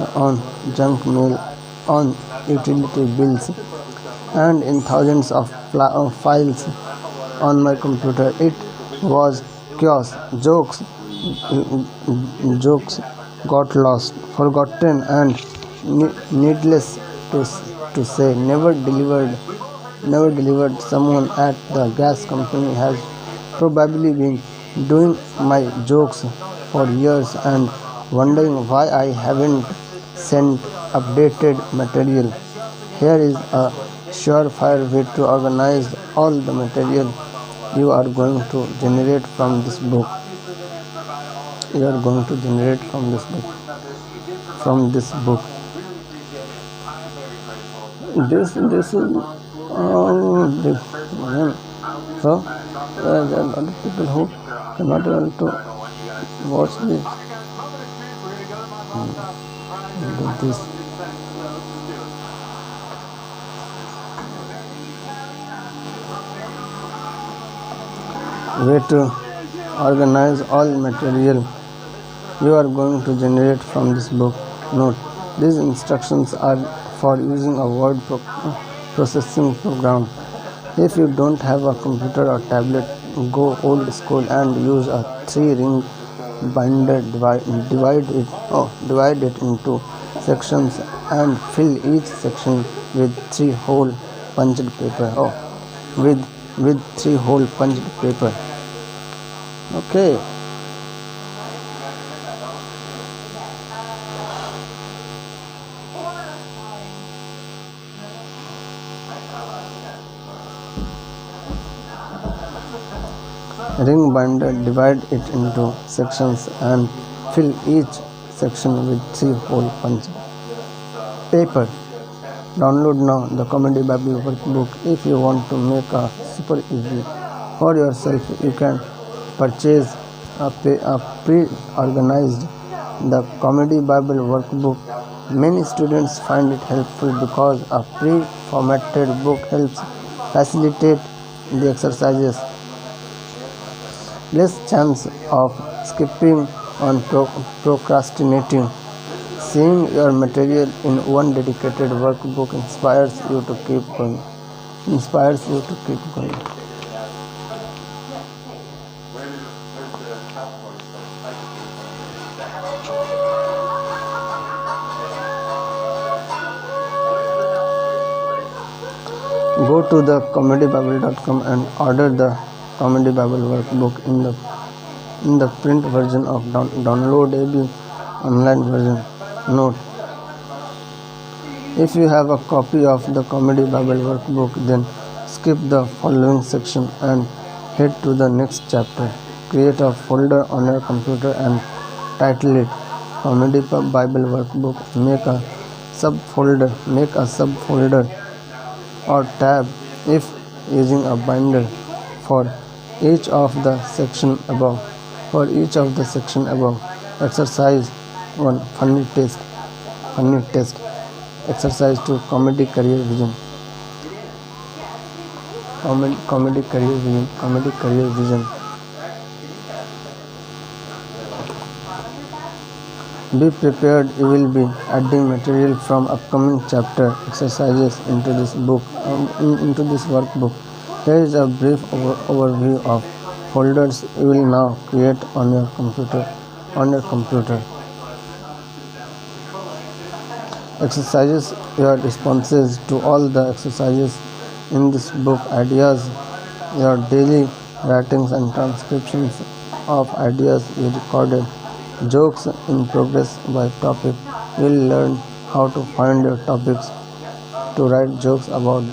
on junk mail, on utility bills, and in thousands of files on my computer. It was chaos. Jokes got lost, forgotten, and needless to say, never delivered. Someone at the gas company has probably been doing my jokes for years and wondering why I haven't sent updated material. Here is a surefire way to organize all the material you are going to generate from this book. This is so there are a lot of people who cannot able to watch this. way to organize all material you are going to generate from this book. Note: these instructions are for using a word processing program. If you don't have a computer or tablet, go old school and use a 3-ring binder. Divide it into sections and fill each section with 3-hole punched paper. With 3-hole punched paper. Okay. Ring binder, divide it into sections and fill each section with 3-hole punched paper. Download now the Comedy Bible workbook. If you want to make a super easy for yourself, you can purchase a pre-organized the Comedy Bible workbook. Many students find it helpful because a pre-formatted book helps facilitate the exercises. Less chance of skipping or procrastinating. Seeing your material in one dedicated workbook inspires you to keep going. Go to the comedybible.com and order the Comedy Bible workbook in the print version of downloadable online version. Note: if you have a copy of the Comedy Bible workbook, then skip the following section and head to the next chapter. Create a folder on your computer and title it Comedy Bible Workbook. Make a subfolder or tab if using a binder for each of the section above. Exercise 1: funny test. Exercise 2: comedy career vision. Comedy career vision. Be prepared, you will be adding material from upcoming chapter exercises into this workbook. Here is a brief overview of folders you will now create on your computer. Exercises: your responses to all the exercises in this book, ideas, your daily writings and transcriptions of ideas you recorded, jokes in progress by topic. You will learn how to find your topics to write jokes about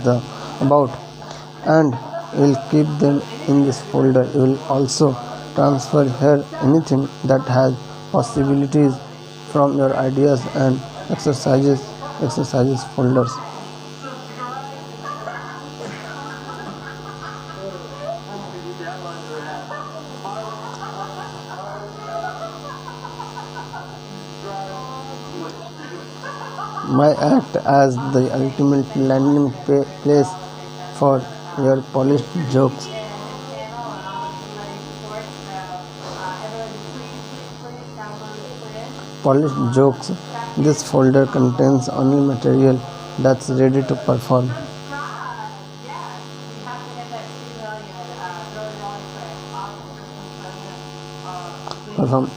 and will keep them in this folder. You will also transfer here anything that has possibilities from your ideas and exercises folders. May act as the ultimate landing place for your polished jokes. This folder contains only material that's ready to perform.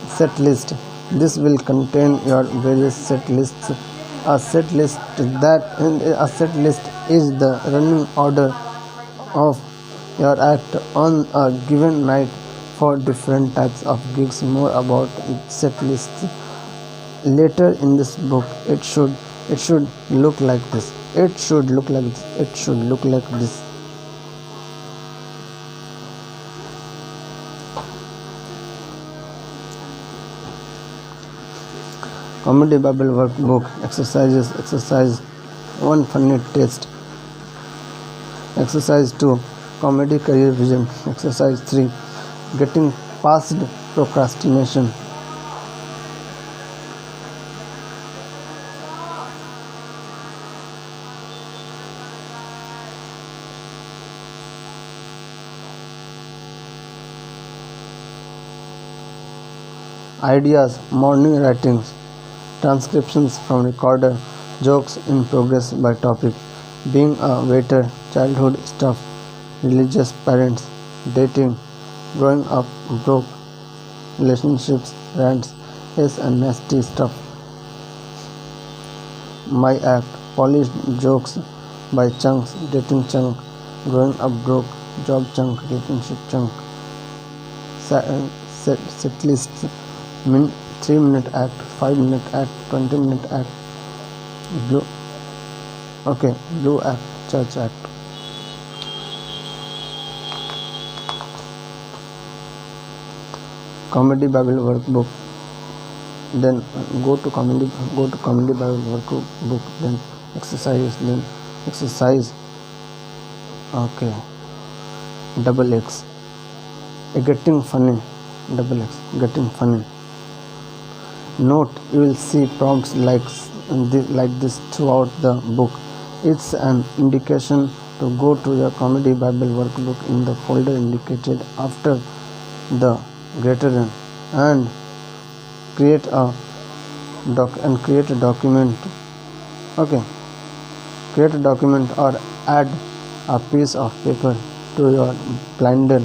Set list. This will contain your various set lists. A set list is the running order of your act on a given night for different types of gigs. More about set lists later in this book. It should look like this. Comedy Bible workbook exercises. Exercise 1: funny test. Exercise 2: comedy career vision. Exercise 3: getting past procrastination. Ideas, morning writings, transcriptions from recorder, jokes in progress by topic, being a waiter, childhood stuff, religious parents, dating, growing up broke, relationships, rants, yes and nasty stuff. My act, polished jokes by chunks, dating chunk, growing up broke, job chunk, relationship chunk, set lists, 3-minute act, 5-minute act, 20-minute act, blue, blue act, church act. Comedy Bible workbook. Then go to comedy Bible workbook. Then exercise. Okay. Double X. Getting funny. Double X. Getting funny. Note: you will see prompts like this throughout the book. It's an indication to go to your Comedy Bible workbook in the folder indicated after the greater than and create a document. Okay, create a document or add a piece of paper to your binder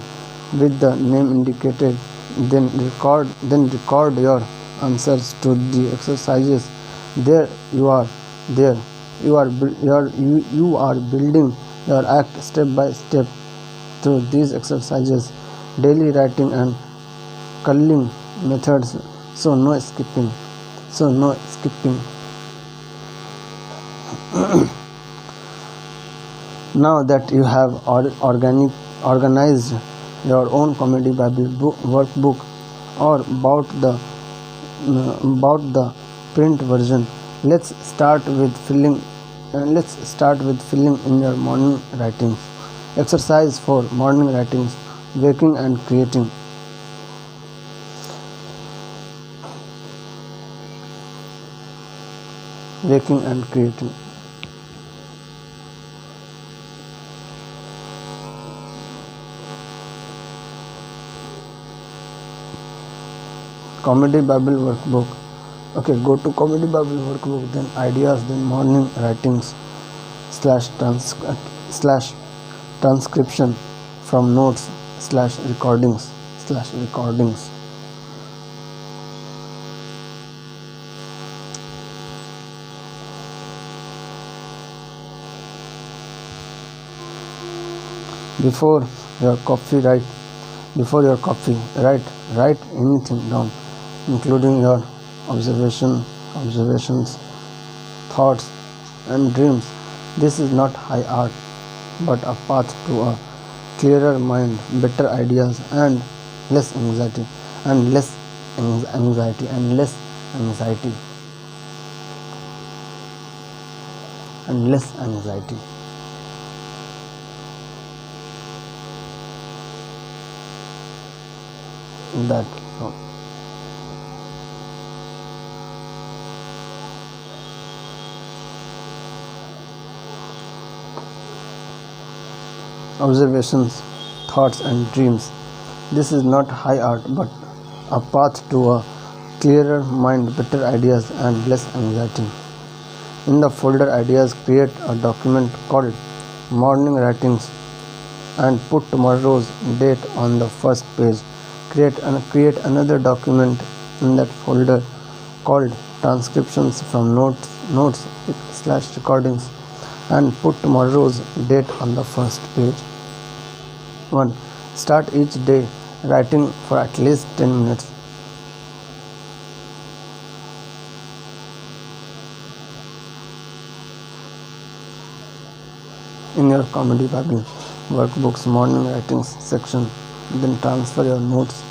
with the name indicated. Then record your answers to the exercises. There you are building your act step by step through these exercises, daily writing and culling methods, so no skipping. Now that you have organized your own Comedy Bible workbook or bought the print version, let's start with filling in your morning writings. Exercise for morning writings: waking and creating. Comedy Bible workbook. Okay, go to Comedy Bible workbook, then ideas, then morning writings / transcription from notes / recordings. Before your coffee, write anything down, including your observations, thoughts, and dreams. This is not high art, but a path to a clearer mind, better ideas, and less anxiety. That observations, thoughts, and dreams. This is not high art, but a path to a clearer mind, better ideas, and less anxiety. In the folder Ideas, create a document called Morning Writings and put tomorrow's date on the first page. Create another document in that folder called Transcriptions from notes / recordings and put tomorrow's date on the first page. 1. Start each day writing for at least 10 minutes. In your Comedy Bible workbook's morning writings section, then transfer your notes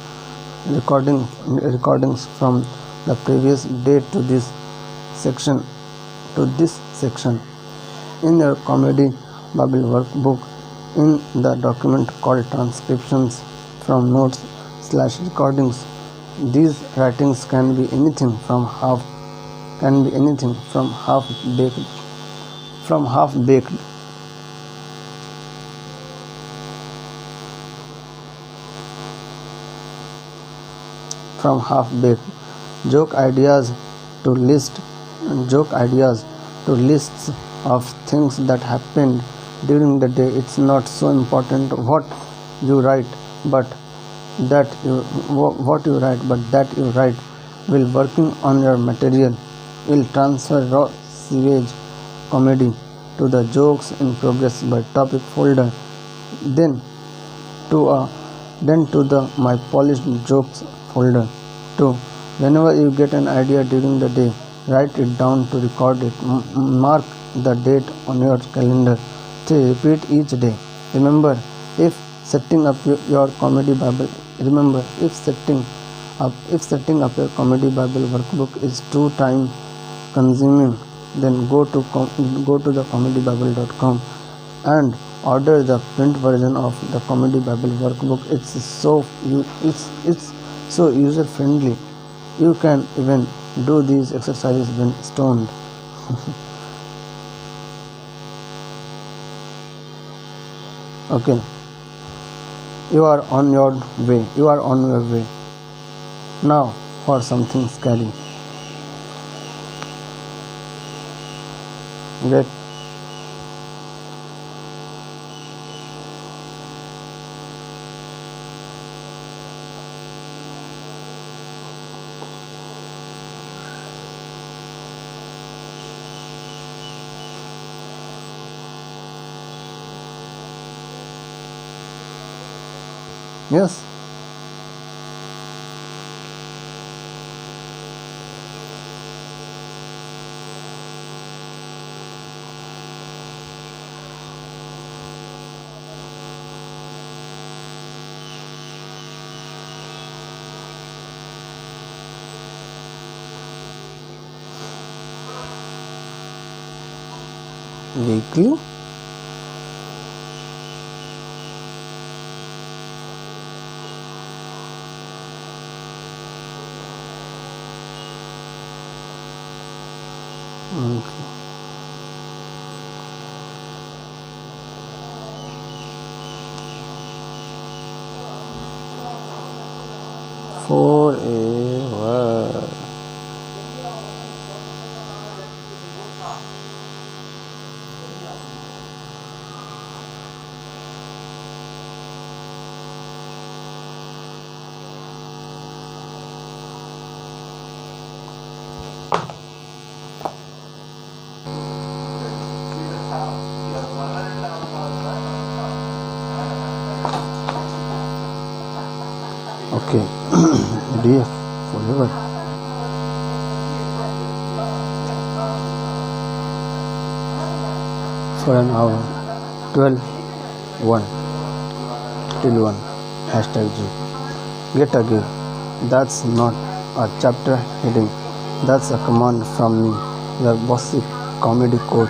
recordings from the previous day to this section. In your Comedy Bible workbook, in the document called Transcriptions from notes / recordings, these writings can be anything from half baked from half-baked joke ideas to list joke ideas to lists of things that happened during the day. It's not so important you write, but what you write, but that you write. While working on your material, will transfer raw sewage comedy to the jokes in progress by topic folder, then to a then to the my polished jokes folder. 2. Whenever you get an idea during the day, write it down to record it. Mark the date on your calendar. 3. Repeat each day. Remember, if setting up your comedy Bible. Remember, if setting up your comedy Bible workbook is too time consuming, then go to the comedybible.com and order the print version of the Comedy Bible workbook. It's so user friendly. You can even do these exercises when stoned. Okay, you are on your way. Now for something scary. Get yes. Weekly. Okay. 4 Okay. DF forever. For an hour. 12 1 till 1. #G. Get a gig. That's not a chapter heading. That's a command from me, your bossy comedy coach.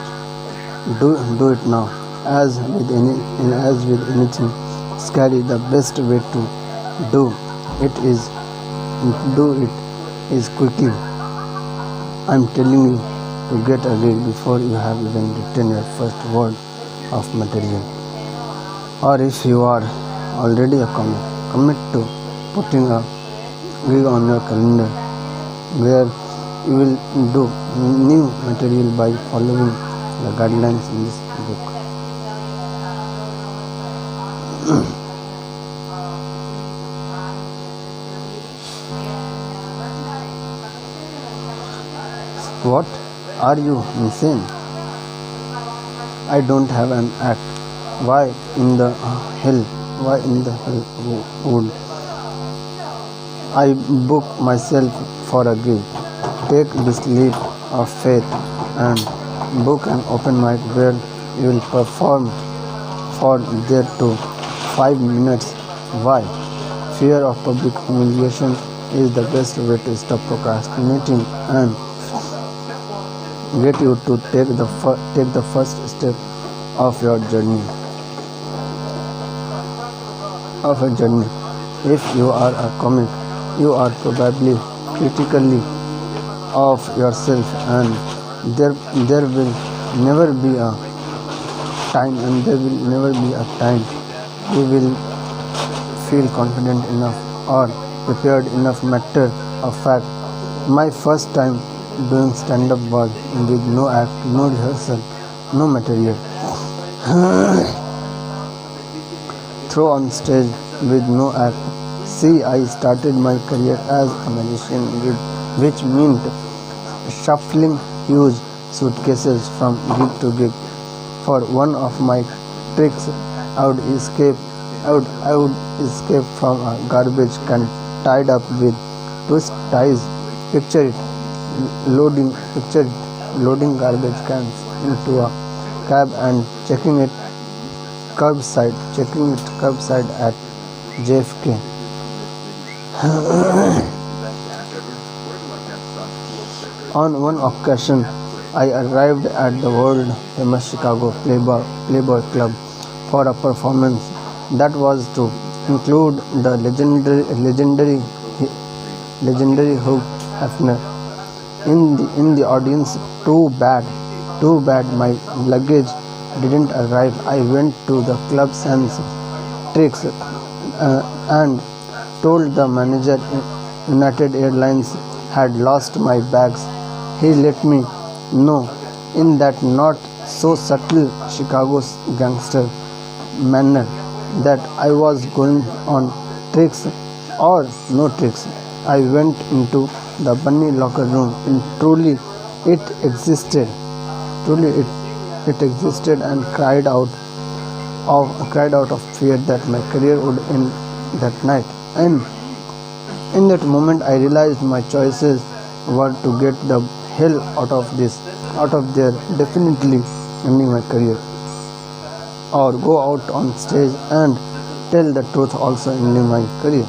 Do it now. As with anything scary, the best way to do it is quickly. I'm telling you to get a gig before you have even written your first word of material. Or if you are already a comic, commit to putting a gig on your calendar where you will do new material by following the guidelines in this book. What? Are you insane? I don't have an act. Why in the hell would I book myself for a gig? Take this leap of faith and book an open mic where you will perform for there to 5 minutes. Why? Fear of public humiliation is the best way to stop procrastinating and get you to take the first step of your journey. If you are a comic, you are probably critically of yourself, and there will never be a time you will feel confident enough or prepared enough. Matter of fact, my first time doing stand-up was with no act, no rehearsal, no material. Throw on stage with no act. See, I started my career as a magician, which meant shuffling huge suitcases from gig to gig. For one of my tricks, I would escape from a garbage can tied up with twist ties. Picture it, loading garbage cans into a cab and checking it curbside at JFK. On one occasion, I arrived at the world famous Chicago Playboy Club for a performance that was to include the legendary Hugh Hefner in the audience. Too bad my luggage didn't arrive. I went to the club sans tricks and told the manager United Airlines had lost my bags. He let me know in that not so subtle Chicago gangster manner that I was going on tricks or no tricks. I went into the bunny locker room and it existed. Truly it existed and cried out of fear that my career would end that night. And in that moment I realized my choices were to get the hell out of there, definitely ending my career, or go out on stage and tell the truth, also ending my career.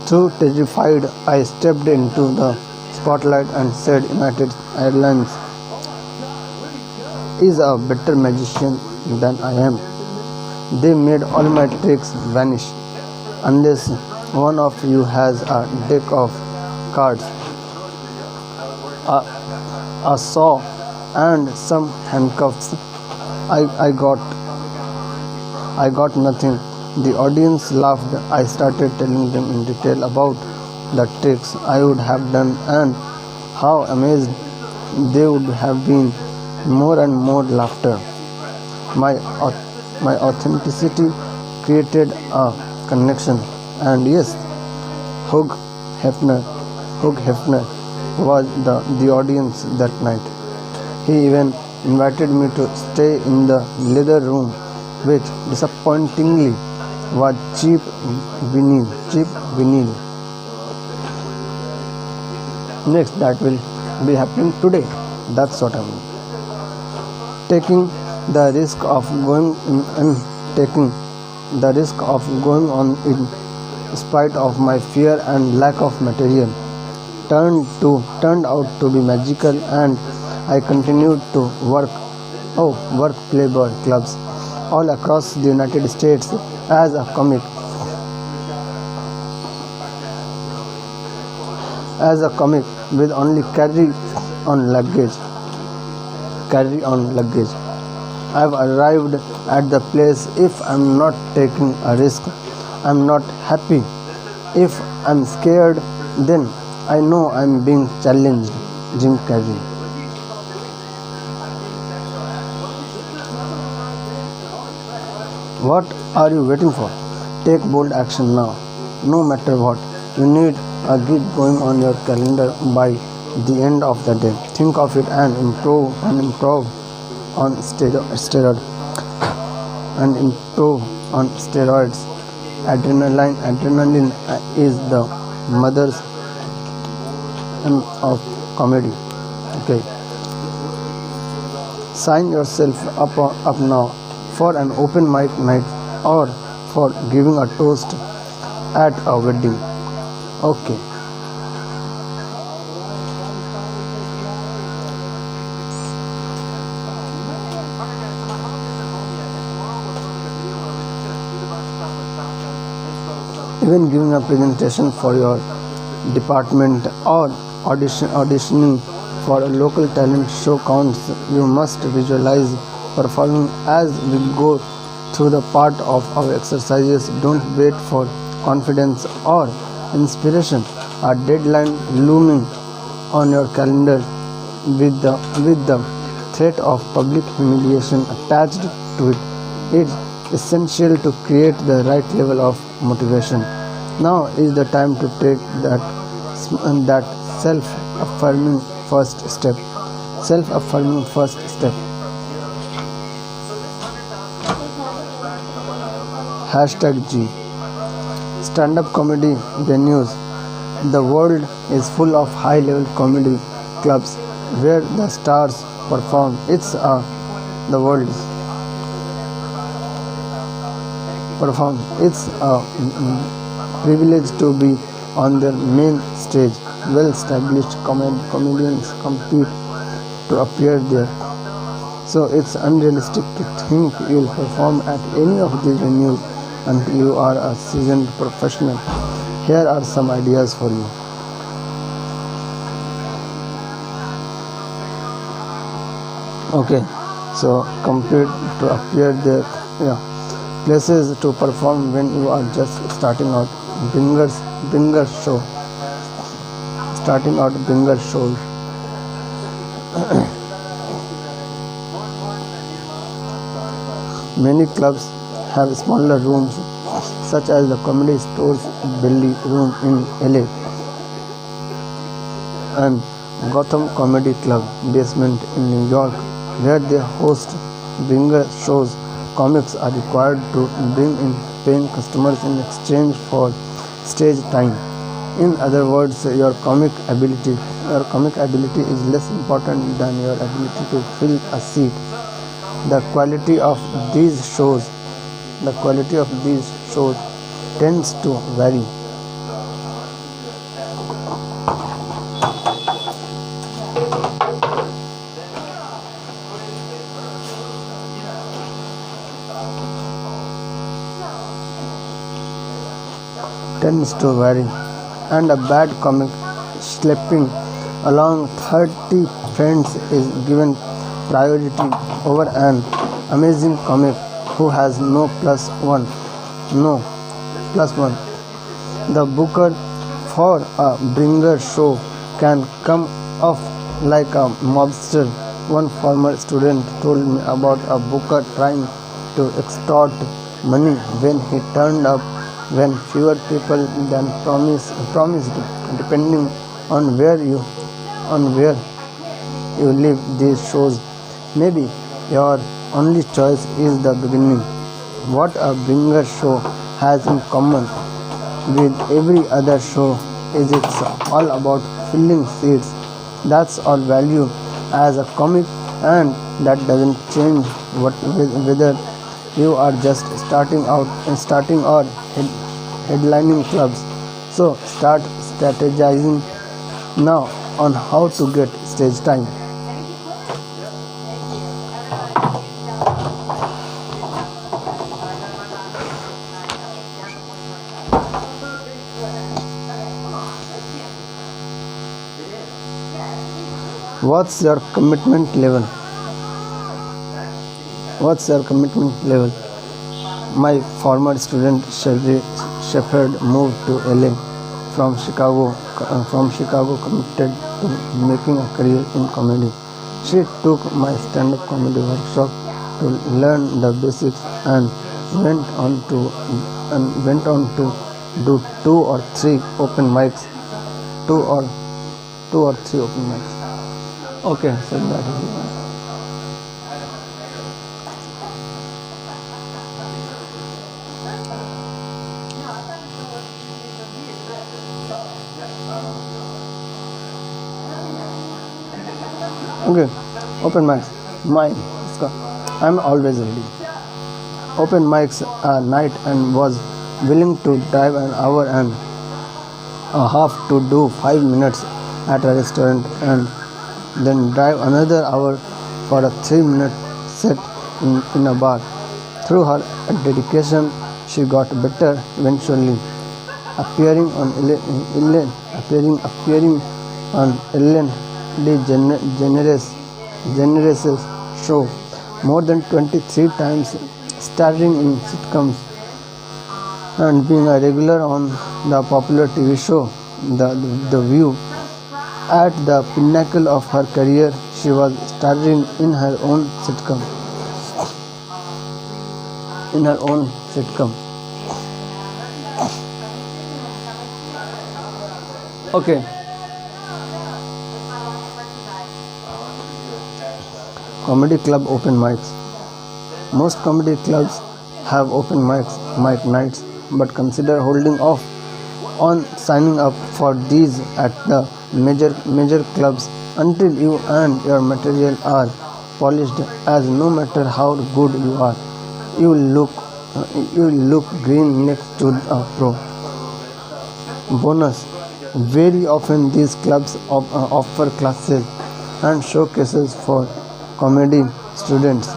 Too terrified, I stepped into the spotlight and said United Airlines is a better magician than I am. They made all my tricks vanish. Unless one of you has a deck of cards, a saw, and some handcuffs, I got nothing. The audience laughed. I started telling them in detail about the tricks I would have done and how amazed they would have been. More and more laughter. My authenticity created a connection. And yes, Hugh Hefner was the audience that night. He even invited me to stay in the leather room, which disappointingly was cheap vinyl. Next, that will be happening today. That's what I mean. Taking the risk of going on in spite of my fear and lack of material turned out to be magical, and I continued to work Playboy clubs all across the United States as a comic with only carry on luggage. I've arrived at the place. If I'm not taking a risk, I'm not happy. If I'm scared, then I know I'm being challenged. Jim Carrey. What are you waiting for? Take bold action now. No matter what, you need a gig going on your calendar by the end of the day. Think of it and improve on steroids. Adrenaline is the mother's of comedy. Okay. Sign yourself up now for an open mic night or for giving a toast at a wedding. Okay. Even giving a presentation for your department or auditioning for a local talent show counts. You must visualize performing as we go through the part of our exercises. Don't wait for confidence, or inspiration, a deadline looming on your calendar with the threat of public humiliation attached to it, it's essential to create the right level of motivation. Now is the time to take that self-affirming first step. Self-affirming first step. #G. Stand-up comedy venues. The world is full of high-level comedy clubs where the stars perform. The world perform. It's a privilege to be on the main stage. Well-established comedians compete to appear there. So it's unrealistic to think you'll perform at any of these venues until you are a seasoned professional. Here are some ideas for you. Okay, so compete to appear there. Yeah. Places to perform when you are just starting out. Bringer show. Starting out bringer shows. Many clubs have smaller rooms, such as the Comedy Store's Belly Room in LA and Gotham Comedy Club basement in New York, where they host bringer shows. Comics are required to bring in paying customers in exchange for stage time. In other words, your comic ability is less important than your ability to fill a seat. The quality of these shows tends to vary. And a bad comic schlepping along 30 friends is given priority over an amazing comic who has no plus one. The booker for a bringer show can come off like a mobster. One former student told me about a booker trying to extort money when he turned up when fewer people than promised, depending on where you live. These shows maybe your only choice is the beginning. What a bringer show has in common with every other show is it's all about filling seats. That's all value as a comic, and that doesn't change whether you are just starting or headlining clubs. So start strategizing now on how to get stage time. What's your commitment level? My former student Shepherd moved to LA from Chicago committed to making a career in comedy. She took my stand-up comedy workshop to learn the basics and went on to do two or three open mics. Okay, so that is it. Okay, open mics. Mine. I'm always ready. Open mics a night and was willing to drive an hour and a half to do 5 minutes at a restaurant and then drive another hour for a 3-minute set in a bar. Through her dedication, she got better eventually, appearing on Ellen DeGeneres' show more than 23 times, starring in sitcoms and being a regular on the popular TV show The View. At the pinnacle of her career, she was starring in her own sitcom. In her own sitcom. Okay. Comedy club open mics. Most comedy clubs have open mic nights, but consider holding off on signing up for these at the major clubs until you and your material are polished. As no matter how good you are, you look green next to a pro. Bonus: very often these clubs offer classes and showcases for comedy students,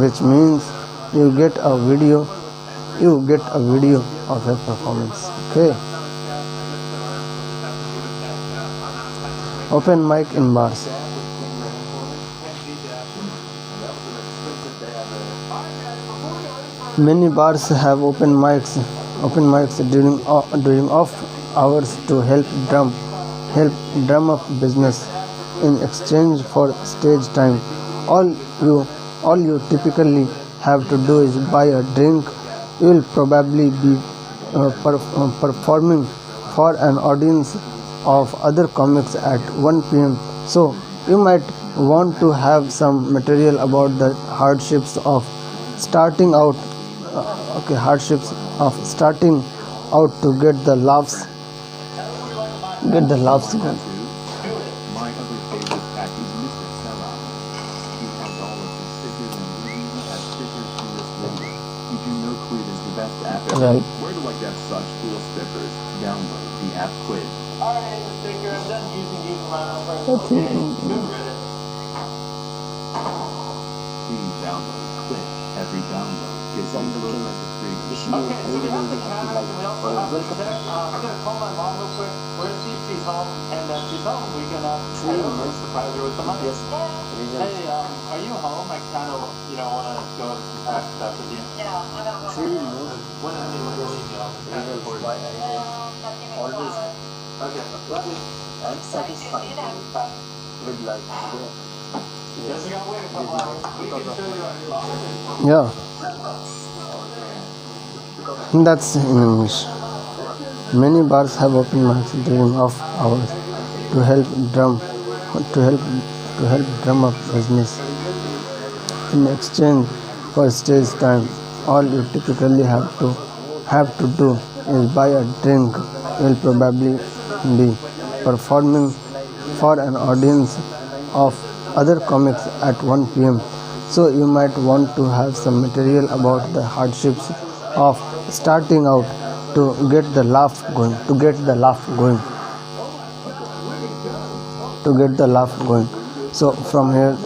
which means you get a video of your performance. Okay. Open mic in bars. Many bars have open mics during off hours to help drum up business in exchange for stage time. All you typically have to do is buy a drink. You will probably be performing for an audience of other comics at 1 p.m. So you might want to have some material about the hardships of starting out to get the laughs going. My other favorite cat is Mr. Sarah. He has all of the stickers and we have stickers from this video. Did you know Quid is the best app ever? Right. Where do I get such cool stickers? Download the app Quid. Alright, the sticker, I'm done using these around for Please download Quid. Every download gets you closer to freedom. Okay, so we have the cameras and we also have the set. I'm gonna call my mom real quick. We're gonna see if she's home, and if she's home, we can surprise her with some money. Hey, are you home? I kind of, want to go over some tax stuff with you. Yeah, I'm at home. When are you leaving the office? Always. Okay, love you. I'm satisfied Bye. with life. Guess we gotta wait a couple hours. We can show you our new office. Yeah, that's in English. Many bars have open mics during off hours to help drum up business in exchange for stage time. All you typically have to do is buy a drink. You'll probably be performing for an audience of other comics at 1 p.m. So you might want to have some material about the hardships of starting out to get the laugh going. So from here,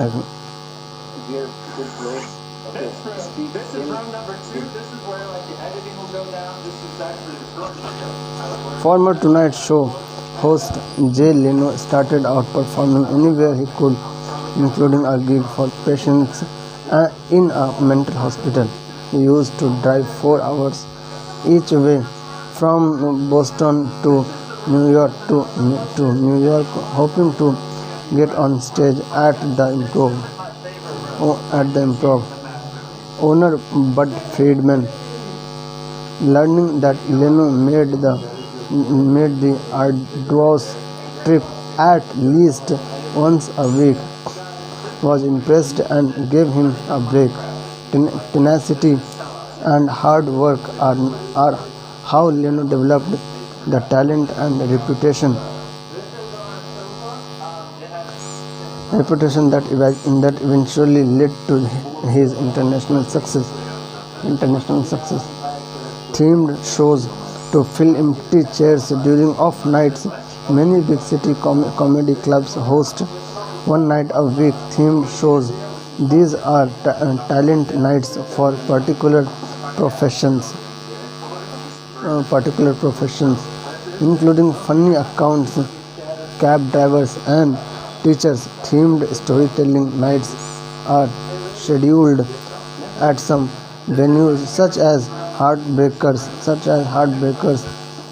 This is room number 2. This is where the editing will go down. This is actually the short. former Tonight Show host Jay Leno started out performing anywhere he could, including a gig for patients in a mental hospital. He used to drive 4 hours each way from Boston to New York, hoping to get on stage at the Improv. Owner Bud Friedman, learning that Leno made the arduous trip at least once a week, was impressed and gave him a break. Tenacity and hard work are how Leno developed the talent and reputation that eventually led to his international success. Themed shows to fill empty chairs during off nights. Many big city comedy clubs host 1 night a week themed shows. These are talent nights for particular professions, including funny accounts, cab drivers, and teachers. Themed storytelling nights are scheduled at some venues such as heartbreakers,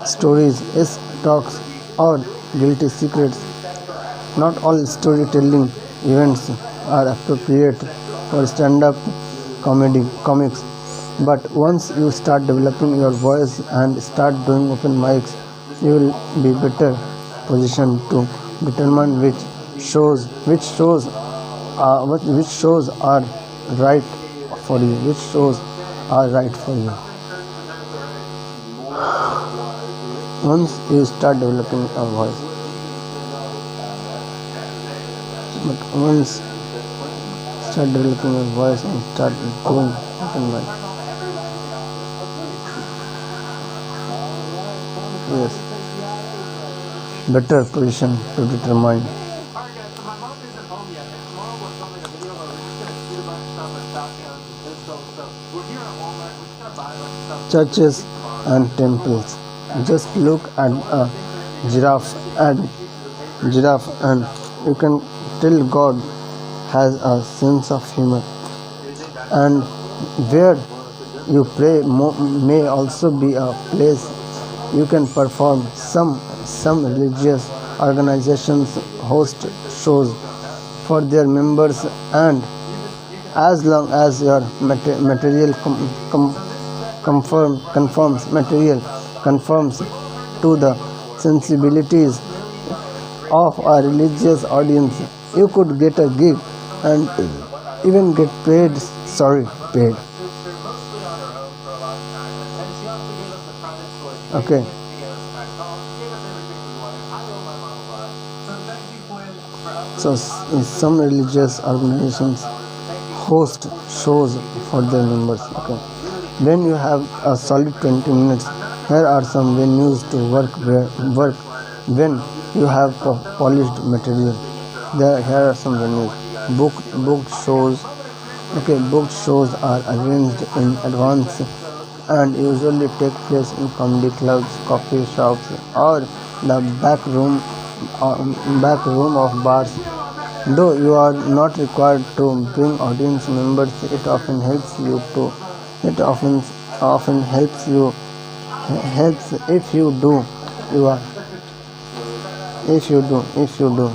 stories, talks, or guilty secrets. Not all storytelling events are appropriate for stand-up comics, but once you start developing your voice and start doing open mics, you will be better positioned to determine which shows are right for you, which shows are right for you. Once you start developing a voice, but once start developing your voice and start doing open mic. Yes, better position to determine. Alright guys, so my mom isn't home yet, and tomorrow we're filming a video where we're just gonna shoot a bunch of stuff at Falcon and so we're here at Walmart, we're just gonna buy a bunch of stuff. Churches and temples. Just look at a giraffe and you can tell God has a sense of humor. And where you pray may also be a place you can perform. Some religious organizations host shows for their members, and as long as your material conforms to the sensibilities of a religious audience, you could get a gig and even get paid. They're mostly on their own for a long time, and she also gave us a private store. She Okay. gave us snacks, she gave us everything we wanted. I owe my mom a lot. So thank you, Quinn, for helping So us out. some religious organizations host shows for their members. Okay. When you have a solid 20 minutes, here are some venues to work when you have polished material. Here are some venues. Booked shows. Okay, booked shows are arranged in advance and usually take place in comedy clubs, coffee shops, or the back room of bars. Though you are not required to bring audience members, it often helps if you do.